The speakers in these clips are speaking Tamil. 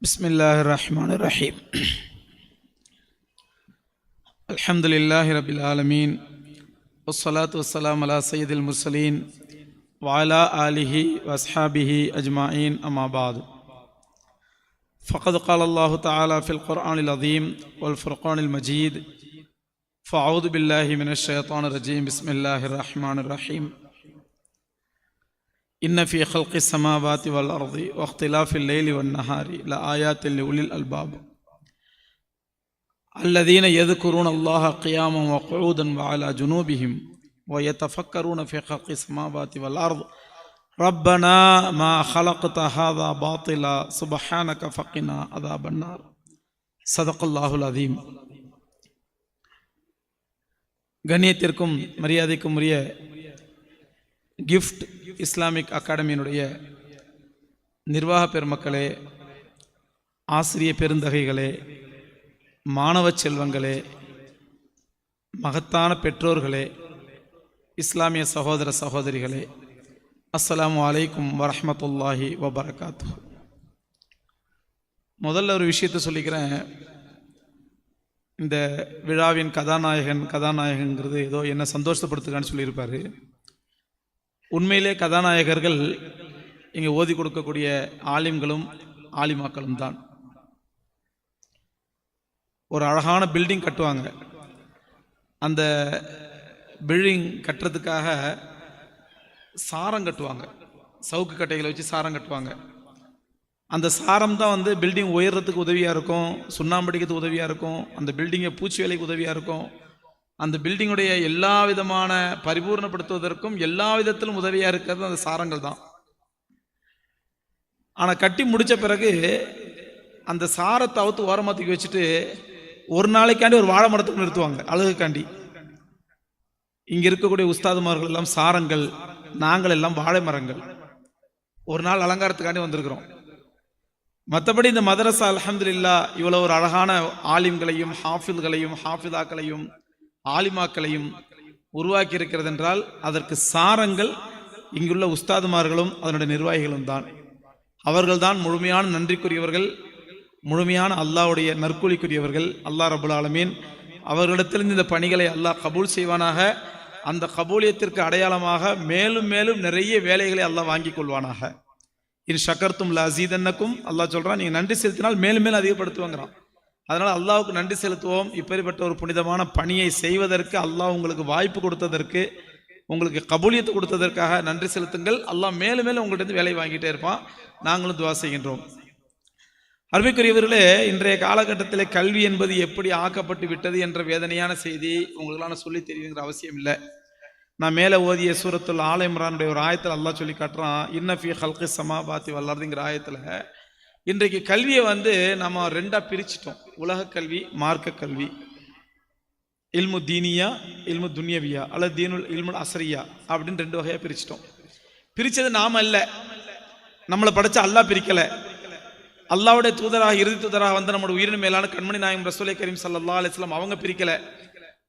Bismillahirrahmanirrahim. Alhamdulillahi Rabbil Alameen. Wassalatu wassalamu ala Sayyidil Mursaleen wa ala alihi wa ashabihi ajma'in amma ba'du. Faqad qala Allahu ta'ala fil Qur'anil Azim wal Furqanil Majid. Fa'udhu billahi minash shaitanir rajim. Bismillahir rahim. إن في خلق السماوات والأرض واختلاف الليل والنهار لآيات لأولي الألباب الذين يذكرون الله قياما وقعودا وعلى جنوبهم ويتفكرون في خلق السماوات والأرض ربنا ما خلقت هذا باطلا سبحانك فقنا عذاب النار صدق الله العظيم. கண்ணியத்திற்கும் மரியாதைக்கும் உரிய கிஃப்ட் இஸ்லாமிக் அகாடமியினுடைய நிர்வாக பெருமக்களே, ஆசிரிய பெருந்தகைகளே, மாணவ செல்வங்களே, மகத்தான பெற்றோர்களே, இஸ்லாமிய சகோதர சகோதரிகளே, அஸ்ஸலாமு அலைக்கும் வரஹ்மத்துல்லாஹி வபரகாத்துஹு. முதல்ல ஒரு விஷயத்தை சொல்லிக்கிறேன். இந்த விழாவின் கதாநாயகங்கிறது ஏதோ என்ன சந்தோஷப்படுத்துக்கான்னு சொல்லியிருப்பார். உண்மையிலே கதாநாயகர்கள் இங்கே ஓதி கொடுக்கக்கூடிய ஆலிம்களும் ஆலிமாக்களும் தான். ஒரு அழகான பில்டிங் கட்டுவாங்க. அந்த பில்டிங் கட்டுறதுக்காக சாரம் கட்டுவாங்க. சவுக்கு கட்டைகளை வச்சு சாரம் கட்டுவாங்க. அந்த சாரம் தான் பில்டிங் உயர்றதுக்கு உதவியாக இருக்கும், சுண்ணாம்படிக்கிறதுக்கு உதவியாக இருக்கும், அந்த பில்டிங்கை பூச்சி வேலைக்கு உதவியாக இருக்கும், அந்த பில்டிங்குடைய எல்லா விதமான பரிபூர்ணப்படுத்துவதற்கும் எல்லா விதத்திலும் உதவியாக இருக்கிறது அந்த சாரங்கள் தான். ஆனால் கட்டி முடித்த பிறகு அந்த சாரத்தை அவுத்து ஓரமாத்துக்கு வச்சுட்டு ஒரு நாளைக்காண்டி ஒரு வாழை மரத்துக்கு நிறுத்துவாங்க, அழகுக்காண்டி. இங்கே இருக்கக்கூடிய உஸ்தாதுமார்கள் எல்லாம் சாரங்கள், நாங்கள் எல்லாம் வாழை மரங்கள். ஒரு நாள் அலங்காரத்துக்காண்டி வந்திருக்கிறோம். மற்றபடி இந்த மதரசா அல்ஹம்துலில்லாஹ் இவ்வளோ ஒரு அழகான ஆலிம்களையும் ஹாஃபில்களையும் ஹாஃபிதாக்களையும் ஆலிமாக்களையும் உருவாக்கி இருக்கிறது என்றால் அதற்கு சாரங்கள் இங்குள்ள உஸ்தாதுமார்களும் அதனுடைய நிர்வாகிகளும் தான். அவர்கள்தான் முழுமையான நன்றிக்குரியவர்கள், முழுமையான அல்லாஹ்வுடைய நற்கூலிக்குரியவர்கள். அல்லாஹ் ரப்புல் ஆலமீன் அவர்களிடத்திலிருந்து இந்த பணிகளை அல்லாஹ் கபூல் செய்வானாக. அந்த கபூலியத்திற்கு அடையாளமாக மேலும் மேலும் நிறைய வேலைகளை அல்லாஹ் வாங்கி கொள்வானாக. இன் ஷக்கர்தும் லஅஸீதன்னக்கும் அல்லாஹ் சொல்றான், நீங்க நன்றி செலுத்தினால் மேலும் மேலும் அதிகப்படுத்துவாங்கிறான். அதனால் அல்லாஹ்வுக்கு நன்றி செலுத்துவோம். இப்படிப்பட்ட ஒரு புனிதமான பணியை செய்வதற்கு அல்லாஹ் உங்களுக்கு வாய்ப்பு கொடுத்ததற்கு, உங்களுக்கு கபூலியத்தை கொடுத்ததற்காக நன்றி செலுத்துங்கள். அல்லாஹ் மேலும் மேலும் உங்கள்கிட்ட வேலை வாங்கிட்டே இருப்பான். நாங்களும் துவா செய்கின்றோம். அருமைக்குரியவர்களே, இன்றைய காலகட்டத்தில் கல்வி என்பது எப்படி ஆக்கப்பட்டு விட்டது என்ற வேதனையான செய்தி உங்களுக்கெல்லாம் சொல்லி தெரியுங்கிற அவசியம் இல்லை. நான் மேலே ஓதிய சூரத்துல் ஆல இம்ரானுடைய ஒரு ஆயத்தில் அல்லாஹ் சொல்லி காட்டுறான், இன்ன ஃபீ ஹல்கி ஸமாவாத்தி வல் அர்திங்கிற ஆயத்தில் இன்றைக்கு கல்வியை நம்ம ரெண்டா பிரிச்சிட்டோம். உலக கல்வி, மார்க்க கல்வி, இல்மு தீனியா, இல்மு துன்யவியா அல்லது தீனுல் இல்முல் அஸ்ரியா அப்படின்னு ரெண்டு வகையா பிரிச்சிட்டோம். பிரிச்சது நாம அல்ல, நம்மளை படைச்ச அல்லாஹ் பிரிக்கல. அல்லாஹ்வுடைய தூதராக, இறுதி தூதராக நம்முடைய உயிரின் மேலான கண்மணி நாயகம் ரசூலை கரீம் ஸல்லல்லாஹு அலைஹி வஸல்லம் அவங்க பிரிக்கல.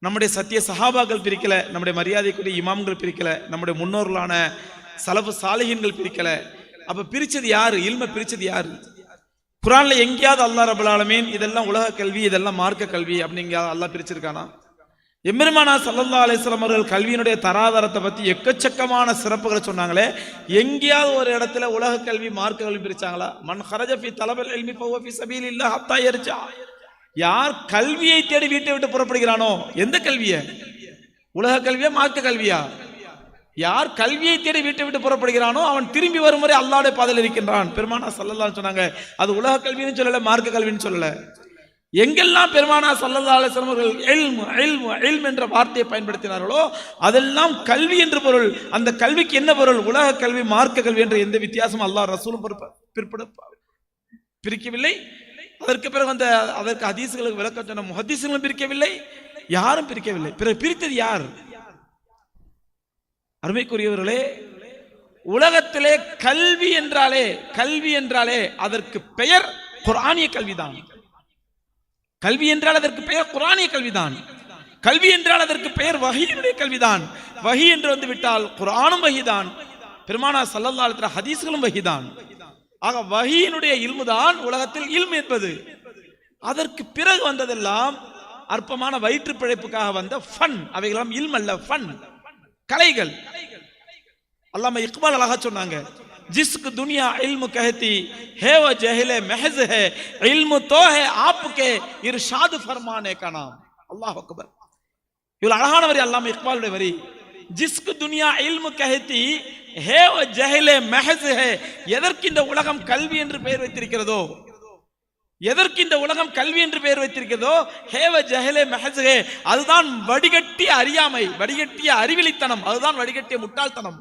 நம்முடைய சத்திய சஹாபாக்கள் பிரிக்கல. நம்முடைய மரியாதைக்குரிய இமாம்கள் பிரிக்கல. நம்முடைய முன்னோர்களான சலஃபு சாலிஹீன்கள் பிரிக்கல. அப்ப பிரிச்சது யாரு? இல்ம பிரிச்சது யாரு? குர்ஆன்ல எங்கேயாவது அல்லாஹ் ரப்பல் ஆலமீன் இதெல்லாம் உலக கல்வி, இதெல்லாம் மார்க்க கல்வி அப்படின்னு அல்லாஹ் பிரிச்சிருக்கானா? எம்பெருமானார் ஸல்லல்லாஹு அலைஹி வஸல்லம் அவர்கள் கல்வியினுடைய தராதரத்தை பத்தி எக்கச்சக்கமான சிறப்புகளை சொன்னாங்களே, எங்கேயாவது ஒரு இடத்துல உலக கல்வி மார்க்க கல்வி பிரிச்சாங்களா? மன் ஹரஜ ஃபீ தலபில் இல்மி ஃபஹுவ ஃபீ ஸபீலில்லாஹ் ஹத்தா யர்ஜா. யார் கல்வியை தேடி வீட்டை விட்டு புறப்படுகிறானோ, எந்த கல்வியை? உலக கல்வியா மார்க்க கல்வியா? யார் கல்வியை தேடி வீட்டை விட்டு புறப்படுகிறானோ அவன் திரும்பி வரும் வரை அல்லாஹ்வுடைய பாதையில் இருக்கின்றான். பெருமானார் ஸல்லல்லாஹு அலைஹி சொன்னாங்க. அது உலக கல்வின்னு சொல்லல, மார்க்க கல்வின்னு சொல்லல. எங்கெல்லாம் பெருமானார் ஸல்லல்லாஹு அலைஹி வஸல்லம் அவர்கள் இல்மு இல்மு இல்ம் என்ற வார்த்தையை பயன்படுத்தினார்களோ அதெல்லாம் கல்வி என்று பொருள். அந்த கல்விக்கு என்ன பொருள்? உலக கல்வி, மார்க்க கல்வி என்ற எந்த வித்தியாசமும் அல்லாஹ் ரசூலும் பிரிக்கவில்லை. அதற்கு பிறகு அதற்கு ஹதீஸ்களுக்கு விளக்கம் சொன்ன முஹத்திஸ்களும் பிரிக்கவில்லை, யாரும் பிரிக்கவில்லை. பிறகு பிரித்தது யார்? அருமைக்குரியவர்களே, உலகத்திலே கல்வி என்றாலே அதற்கு பெயர் குர்ஆனிய கல்விதான். கல்வி என்றால் அதற்கு பெயர் குர்ஆனிய கல்விதான். கல்வி என்றால் அதற்கு பெயர் வஹீனுடைய கல்விதான். வஹி என்று வந்து விட்டால் குர்ஆனும் வஹிதான், பெருமானார் ஸல்லல்லாஹு அலைஹி வஸல்லம் ஹதீஸ்களும் வஹிதான். ஆக வஹீனுடைய இல்மு தான் உலகத்தில் இல்மு என்பது. அதற்கு பிறகு வந்ததெல்லாம் அற்பமான வயிற்று பிழைப்புக்காக வந்த ஃபன். அவைகளெல்லாம் இல்ம் அல்ல, ஃபன், கலைகள். அல்லாமா இக்பால் அழகா சொன்னாங்க, जिसक दुनिया इल्म कहती है वो जहले महज है, इल्म तो है आपके इरशाद फरमाने का नाम. अल्लाह अकबर. இவ்வளவு அழகான வரி அல்லாமா இக்பாலுடைய வரி. जिसक दुनिया इल्म कहती है वो जहले महज है. எதற்கு இந்த உலகம் கல்வி என்று பெயர் வைத்திருக்கிறதோ, எதற்கு இந்த உலகம் கல்வி என்று பெயர் வைத்திருக்கிறதோ, ஹேவ ஜஹலே மஹஸ் ஹே, அதுதான் வடிகட்டிய அறியாமை, வடிகட்டிய அறிவிலித்தனம், அதுதான் வடிகட்டிய முட்டாள்தனம்.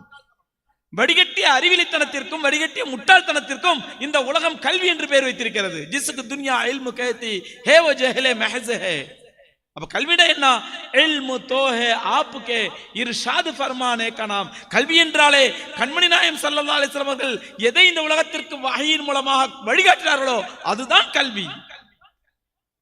வடிகட்டிய அறிவிலித்தனத்திற்கும் வடிகட்டிய முட்டாள்தனத்திற்கும் இந்த உலகம் கல்வி என்று பெயர் வைத்திருக்கிறது. ஜிஸ்கு துன்யா இல்மு கஹதி ஹே வ ஜஹலே மஹஸ் ஹே. அப்ப கல்வினா என்ன? இல்மு தோ ஹே ஆப்கே இர்ஷாத் ஃபர்மானே கா நாம். கல்வி என்றாலே கண்மணி நாயகம் ஸல்லல்லாஹு அலைஹி வஸல்லம் அவர்கள் எதை இந்த உலகத்திற்கு வஹீயின் மூலமாக வழிகாட்டினார்களோ அதுதான் கல்வி.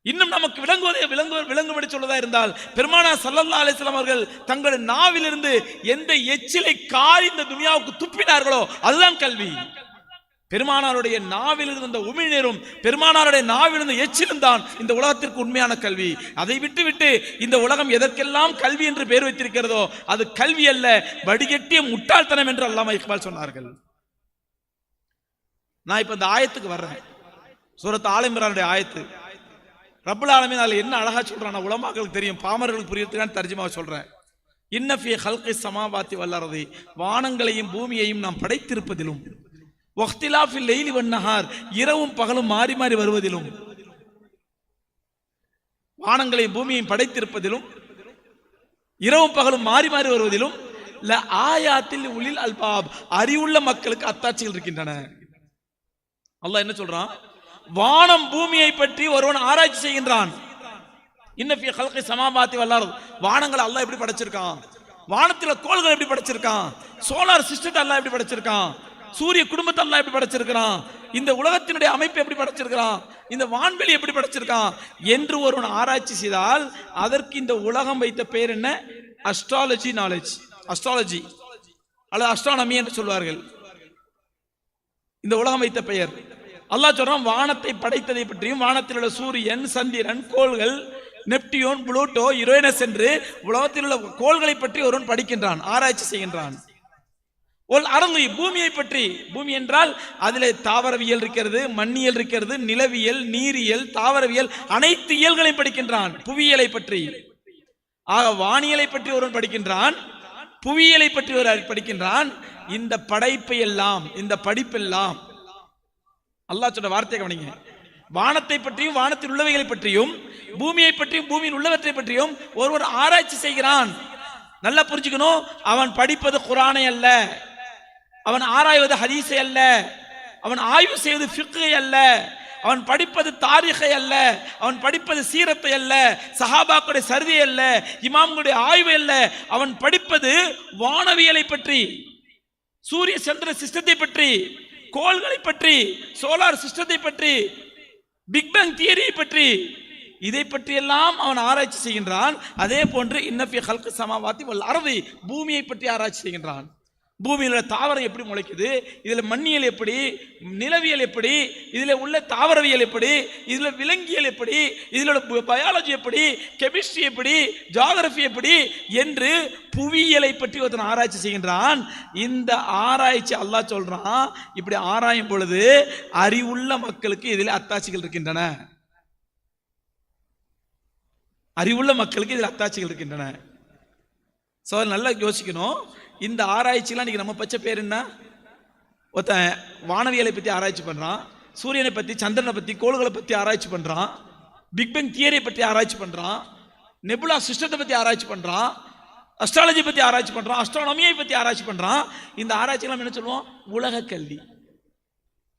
இன்னும் நமக்கு விளங்கும்படி சொல்வதா இருந்தால், பெருமானார் ஸல்லல்லாஹு அலைஹி வஸல்லம் அவர்கள் தங்களுடைய நாவிலிருந்து எந்த எச்சிலை காரி இந்த துனியாவுக்கு துப்பினார்களோ அதுதான் கல்வி. பெருமானாருடைய நாவிலிருந்து இந்த உமிழ்நீரும் பெருமானாருடைய நாவிலிருந்து எச்சிலும் தான் இந்த உலகத்திற்கு உண்மையான கல்வி. அதை விட்டு இந்த உலகம் எதற்கெல்லாம் கல்வி என்று பெயர் வைத்திருக்கிறதோ அது கல்வி அல்ல, வடிகட்டிய முட்டாள்தனம் என்று அல்லாமா இக்பால் சொன்னார்கள். நான் இப்ப இந்த ஆயத்துக்கு வர்றேன். சூரத் ஆல இம்ரானுடைய ஆயத்து. ரப்புல் ஆலமீன் அதுல என்ன அழகா சொல்றான், உலமாக்களுக்கு தெரியும், பாமர்களுக்கு புரியறதுக்கான தர்ஜுமா சொல்றேன். இன்ன ஃபீ ஹல்கி ஸமாவாத்தி வல் அர்தி, வானங்களையும் பூமியையும் நாம் படைத்திருப்பதிலும், வக்திலாஃபில் லைலி வன் நஹார், இரவும் பகலும் மாறி மாறி வருவதிலும், வானங்களையும் பூமியையும் படைத்திருப்பதிலும் இரவும் பகலும் மாறி மாறி வருவதிலும் ல ஆயாத்தில் உலில் அல்பாப், அறிவுள்ள மக்களுக்கு அத்தாட்சிகள் இருக்கின்றன. அல்லாஹ் என்ன சொல்றான்? வானம் பூமியை பற்றி ஒருவன் ஆராய்ச்சி செய்கின்றான். இன்ன ஃபீ ஹல்கி ஸமாவாத்தி வல் அர்த், வானங்களை அல்லாஹ் எப்படி படைச்சிருக்கான், வானத்துல கோள்கள் எப்படி படைச்சிருக்கான், சோலார் சிஸ்டத்தை அல்லாஹ் எப்படி படைச்சிருக்கான், சூரிய குடும்பத்தை அல்லாஹ் எப்படி படைச்சிருக்கான், இந்த உலகத்தினுடைய அமைப்பு எப்படி படைச்சிருக்கான், இந்த வான்வெளி எப்படி படைச்சிருக்கான் என்று ஒருவன் ஆராய்ச்சி செய்தால் அதற்கு இந்த உலகம் வைத்த பெயர் என்ன? அஸ்ட்ராலஜி நாலேஜ், அஸ்ட்ராலஜி அல்லது அஸ்ட்ரானமி என்று சொல்வார்கள். இந்த உலகம் வைத்த பெயர். அல்லாஹ் சொல்றான், வானத்தை படைத்ததை பற்றியும் வானத்தில் உள்ள சூரியன், சந்திரன், கோள்கள், நெப்டியூன், புளூட்டோ, யுரேனஸ் என்று உலகத்தில் உள்ள கோள்களை பற்றி ஒருவன் படிக்கின்றான், ஆராய்ச்சி செய்கின்றான். ஒல் அருளி, பூமியை பற்றி, பூமி என்றால் அதிலே தாவரவியல் இருக்கிறது, மண்ணியல் இருக்கிறது, நிலவியல், நீரியல், தாவரவியல், அனைத்து இயல்களையும் படிக்கின்றான். புவியியலை பற்றி, ஆக வானியலை பற்றி ஒருவன் படிக்கின்றான், புவியியலை பற்றி ஒரு படிக்கின்றான். இந்த படைப்பை எல்லாம், இந்த படிப்பெல்லாம் அல்லாஹ் சொன்ன வார்த்தையை கவனிங்க. வானத்தை பற்றியும் வானத்தில் உள்ளவைகளை பற்றியும் பூமியை பற்றியும் பூமியில் உள்ளவற்றை பற்றியும் ஒருவர் ஆராய்ச்சி செய்கிறான். நல்லா புரிஞ்சுக்கணும், அவன் படிப்பது குர்ஆனை அல்ல, அவன் ஆராய்வது ஹதீஸை அல்ல, அவன் ஆய்வு செய்வது ஃபிக்ஹை அல்ல, அவன் படிப்பது தாரீகை அல்ல, அவன் படிப்பது சீரத்தை அல்ல, சஹாபாக்களுடைய சரிதை அல்ல, இமாம்களுடைய ஆய்வு அல்ல. அவன் படிப்பது வானவியலை பற்றி, சூரிய சந்திர சிஸ்டத்தை பற்றி, கோள்களை பற்றி, சோலார் சிஸ்டத்தை பற்றி, பிக் பேங் தியரியை பற்றி, இதை பற்றி எல்லாம் அவன் ஆராய்ச்சி செய்கின்றான். அதே போன்று இன்ன ஃபீ ஹல்கி ஸமாவாத்தி வல் அர்தி, பூமியை பற்றி ஆராய்ச்சி செய்கின்றான். பூமியில தாவரம் எப்படி முளைக்குது, இதுல மண்ணியல் எப்படி, நிலவியல் எப்படி, இதுல உள்ள தாவரவியல் எப்படி, இதுல விலங்கியல் எப்படி, இதுல பயாலஜி எப்படி, கெமிஸ்ட்ரி எப்படி, ஜியோகிராஃபி எப்படி என்று புவியியலை பற்றி ஒருத்தன் ஆராய்ச்சி செய்கின்றான். இந்த ஆராய்ச்சி அல்லாஹ் சொல்றான், இப்படி ஆராயும் பொழுது அறிவுள்ள மக்களுக்கு இதில் அத்தாட்சிகள் இருக்கின்றன, அறிவுள்ள மக்களுக்கு இதில் அத்தாட்சிகள் இருக்கின்றன. சோ நல்லா யோசிக்கணும். இந்த ஆராய்ச்சிலாம் இன்னைக்கு நம்ம பச்சை பேர் என்ன? ஒருத்தன் வானவியலை பற்றி ஆராய்ச்சி பண்ணுறான், சூரியனை பற்றி, சந்திரனை பற்றி, கோள்களை பற்றி ஆராய்ச்சி பண்ணுறான், பிக் பேங் தியரியை பற்றி ஆராய்ச்சி பண்ணுறான், நெபுலா சிஸ்டத்தை பற்றி ஆராய்ச்சி பண்ணுறான், அஸ்ட்ராலஜி பற்றி ஆராய்ச்சி பண்ணுறான், அஸ்ட்ரானமியை பற்றி ஆராய்ச்சி பண்ணுறான். இந்த ஆராய்ச்சிலாம் என்ன சொல்லுவோம்? உலக கல்வி.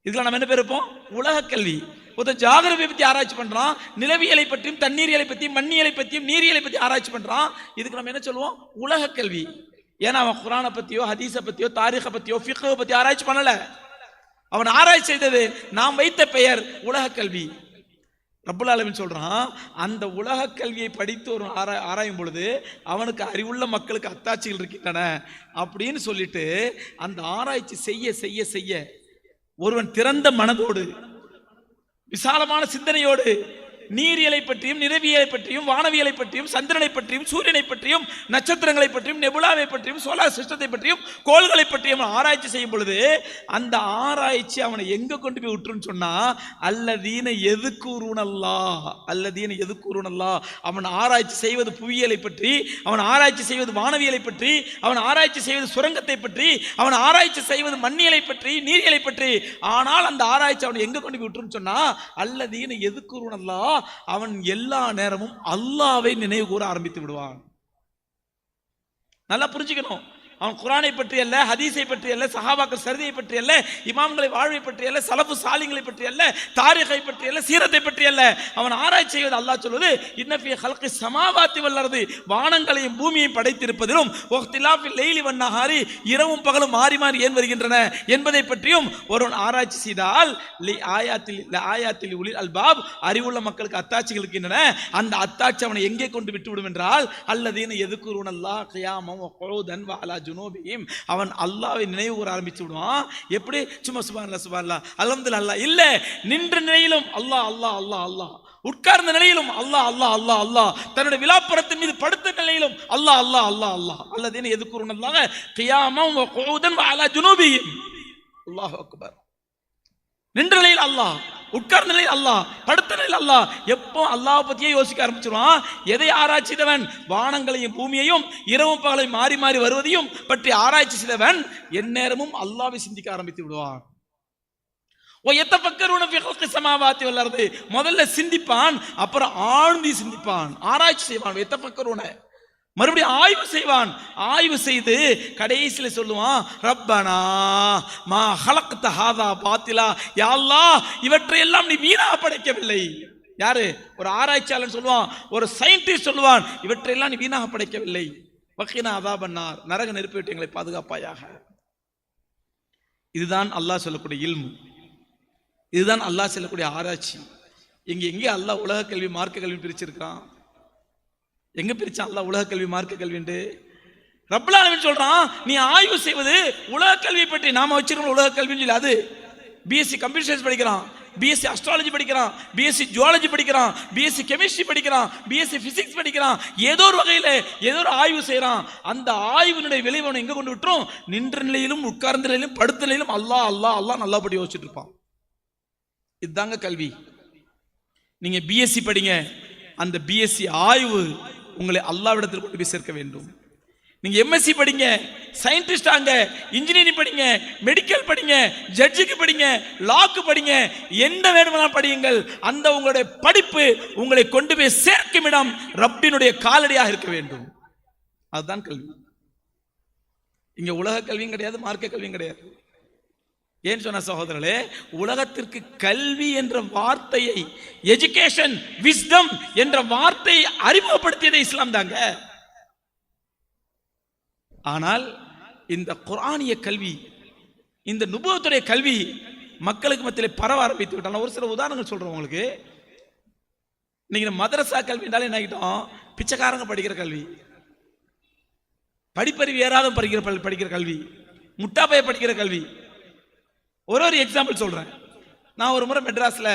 இதுல நம்ம என்ன பேர் இருப்போம்? உலக கல்வி. ஒருத்தன் ஜியோகிராஃபியை பற்றி ஆராய்ச்சி பண்ணுறான், நிலவியலை பற்றியும் தண்ணீரியலை பற்றியும் மண்ணியலை பற்றியும் நீரியலை பற்றி ஆராய்ச்சி பண்ணுறான். இதுக்கு நம்ம என்ன சொல்லுவோம்? உலக கல்வி. ஏன்னா அவன் குர்ஆனை பற்றியோ ஹதீஸை பற்றியோ தாரீகை பற்றியோ ஃபிக்ஹை பற்றி ஆராய்ச்சி பண்ணல. அவன் ஆராய்ச்சி செய்தது நாம் வைத்த பெயர் உலக கல்வி. ரப்புல் ஆலமீன் சொல்றான், அந்த உலக கல்வியை படித்து ஒரு ஆராயும் பொழுது அவனுக்கு அறிவுள்ள மக்களுக்கு அத்தாட்சிகள் இருக்கின்றன அப்படின்னு சொல்லிட்டு அந்த ஆராய்ச்சி செய்ய செய்ய செய்ய ஒருவன் திறந்த மனதோடு விசாலமான சிந்தனையோடு நீரியலை பற்றியும் நிறவியலை பற்றியும் வானவியலை பற்றியும் சந்திரனை பற்றியும் சூரியனை பற்றியும் நட்சத்திரங்களை பற்றியும் நெபுலாவை பற்றியும் சோலார் சிஸ்டத்தை பற்றியும் கோள்களை பற்றியும் ஆராய்ச்சி செய்யும் பொழுது அந்த ஆராய்ச்சி அவனை எங்க கொண்டு போய் விட்டுருன்னு சொன்னா அல்லதீன எதுக்கூறுனல்லா அவன் ஆராய்ச்சி செய்வது புவியியலை பற்றி, அவன் ஆராய்ச்சி செய்வது வானவியலை பற்றி, அவன் ஆராய்ச்சி செய்வது சுரங்கத்தை பற்றி, அவன் ஆராய்ச்சி செய்வது மண்ணியலை பற்றி நீரியலை பற்றி. ஆனால் அந்த ஆராய்ச்சி அவனை எங்க கொண்டு போய் விட்டுருன்னு சொன்னா அல்லதீன எதுக்கூறுனல்லா அவன் எல்லா நேரமும் அல்லாஹ்வை நினைவு கூற ஆரம்பித்து விடுவான். நல்லா புரிஞ்சுக்கணும். அவன் குர்ஆனை பற்றி அல்ல, ஹதீஸை பற்றி அல்ல, சஹாபாக்கள் சரிதையை பற்றி அல்ல, இமாம்களை வாழ்வை பற்றி அல்ல, சலஃபு சாலிங்களை பற்றி அல்ல, தாரீகை பற்றி அல்ல, சீரத்தை பற்றி அல்ல. அவன் ஆராய்ச்சி செய்வது அல்லாஹ் சொல்வது இன்ன ஃபீ ஹல்கி ஸமாவாத்தி வல் அர்தி வானங்களையும் பூமியையும் படைத்திருப்பதிலும் வக்திலாஃபில் லைலி வன் நஹாரி இரவும் பகலும் மாறி மாறி ஏன் வருகின்றன என்பதை பற்றியும் ஒருவன் ஆராய்ச்சி செய்தால் ஆயாத்தில் உலில் அல்பாப் அறிவுள்ள மக்களுக்கு அத்தாட்சிகள் இருக்கின்றன. அந்த அத்தாட்சி அவனை எங்கே கொண்டு விட்டுவிடும் என்றால் அல்லதீன எதுக்குருனல்லாஹ் கியாமம் வ குஊதன் வ அலா ஜுனூபிஹிம் அவன் அல்லாஹ்வை நினைவு கூற ஆரம்பிச்சு விடுவான். எப்படி? சும்மா சுப்ஹானல்லாஹ் சுப்ஹானல்லாஹ் அல்ஹம்துலில்லாஹ் இல்ல, நின்ற நிலையிலும் அல்லாஹ் அல்லாஹ் அல்லாஹ் அல்லாஹ், உட்கார்ந்த நிலையிலும் அல்லாஹ் அல்லாஹ் அல்லாஹ் அல்லாஹ், தன்னுடைய விலாப்பரத்தின் மீது படுத்த நிலையிலும் அல்லாஹ் அல்லாஹ் அல்லாஹ் அல்லாஹ். அல்லதீன எதுக்குருனல்லாஹ் கியாமம் வ குஊதன் வ அலா ஜுனூபிஹிம். அல்லாஹு அக்பர். நின்ற நிலையில் அல்லாஹ், உட்கார்ந்த நிலையில் அல்லாஹ், படுத்த நிலையில் அல்லாஹ். எப்போ அல்லாஹ் பத்தியே யோசிக்க ஆரம்பிச்சிருவான். எதை ஆராய்ச்சி செய்தவன்? வானங்களையும் பூமியையும் இரவும் பகலையும் மாறி மாறி வருவதையும் பற்றி ஆராய்ச்சி செய்தவன் எந்நேரமும் அல்லாஹ்வை சிந்திக்க ஆரம்பித்து விடுவான். முதல்ல சிந்திப்பான், அப்புறம் ஆழ்ந்து சிந்திப்பான், ஆராய்ச்சி செய்வான். மறுபடியும் ஆய்வு செய்வான். ஆய்வு செய்து கடைசியில் சொல்லுவான் ரப்பனா மா ஹலக்த ஹாதா பாத்திலா, யா அல்லாஹ் இவற்றையெல்லாம் நீ வீணாக படைக்கவில்லை. யாரு? ஒரு ஆராய்ச்சியாளர் சொல்லுவான், ஒரு சயின்டிஸ்ட் சொல்லுவான், இவற்றையெல்லாம் நீ வீணாக படைக்கவில்லை. வக்கீனா அதாபன்னார், நரக நெருப்பை விட்டு எங்களை பாதுகாப்பாயாக. இதுதான் அல்லாஹ் சொல்லக்கூடிய இல்மு, இதுதான் அல்லாஹ் சொல்லக்கூடிய ஆராய்ச்சி. எங்கே அல்லாஹ் உலக கல்வி மார்க்க கல்வி பிரிச்சிருக்கான்? எங்க பிரிச்சான் அல்லாஹ் உலக கல்வி மார்க்க கல்விண்டு? ரப்பல் ஆலமீன் சொல்றான், நீ ஆய்வு செய்வது உலக கல்வியை பற்றி. நாம வச்சிருக்கோம் உலக கல்வின்னு சொல்லி, அது பிஎஸ்சி கம்ப்யூட்டர் சயின்ஸ் படிக்கிறான், பிஎஸ்சி அஸ்ட்ராலஜி படிக்கிறான், பிஎஸ்சி ஜுவாலஜி படிக்கிறான், பிஎஸ்சி கெமிஸ்ட்ரி படிக்கிறான், பிஎஸ்சி பிசிக்ஸ் படிக்கிறான். ஏதோ ஒரு வகையில் ஏதோ ஒரு ஆய்வு செய்யறான். அந்த ஆய்வினுடைய விளைவு எங்க கொண்டு விட்டுரும்? நின்ற நிலையிலும் உட்கார்ந்த நிலையிலும் படுத்த நிலையிலும் அல்லாஹ் அல்லாஹ் அல்லாஹ் நல்லபடி யோசிச்சுட்டு இருப்பான். இதுதாங்க கல்வி. நீங்க பிஎஸ்சி படிங்க, அந்த பிஎஸ்சி ஆய்வு உங்களை அல்லாஹ்விடத்தில் கொண்டு போய் சேர்க்க வேண்டும். நீங்க எம்எஸ்சி படிங்க, சயின்டிஸ்ட் ஆங்க, இன்ஜினியரிங் படிங்க, மெடிக்கல் படிங்க, ஜட்ஜுக்கு படிங்க, லாக்கு படிங்க, என்ன வேணுமானாலும் படியுங்கள். அந்த உங்களுடைய படிப்பு உங்களை கொண்டு போய் சேர்க்கும் இடம் ரப்பினுடைய காலடியாக இருக்க வேண்டும். அதுதான் கல்வி. இங்க உலக கல்வியும் கிடையாது, மார்க்க கல்வியும் கிடையாது. ஏன் சொன்ன சகோதரர்களே, உலகத்திற்கு கல்வி என்ற வார்த்தையை, எஜுகேஷன் விஸ்டம் என்ற வார்த்தையை அறிமுகப்படுத்தியதே இஸ்லாம் தாங்க. ஆனால் இந்த குர்ஆனிய கல்வி, இந்த நுபுவத்துடைய கல்வி மக்களுக்கு மத்தியில் பரவ ஆரம்பித்து விட்டாங்க. ஒரு சில உதாரணங்கள் சொல்றோம் உங்களுக்கு. நீங்க மதரசா கல்வி என்றாலும் என்ன ஆகிட்டோம்? பிச்சைக்காரங்க படிக்கிற கல்வி, படிப்பறிவு ஏறாத படிக்கிற கல்வி, முட்டாப்பைய படிக்கிற கல்வி. ஒரு எக்ஸாம்பிள் சொல்றேன். நான் ஒரு முறை மெட்ராஸ்ல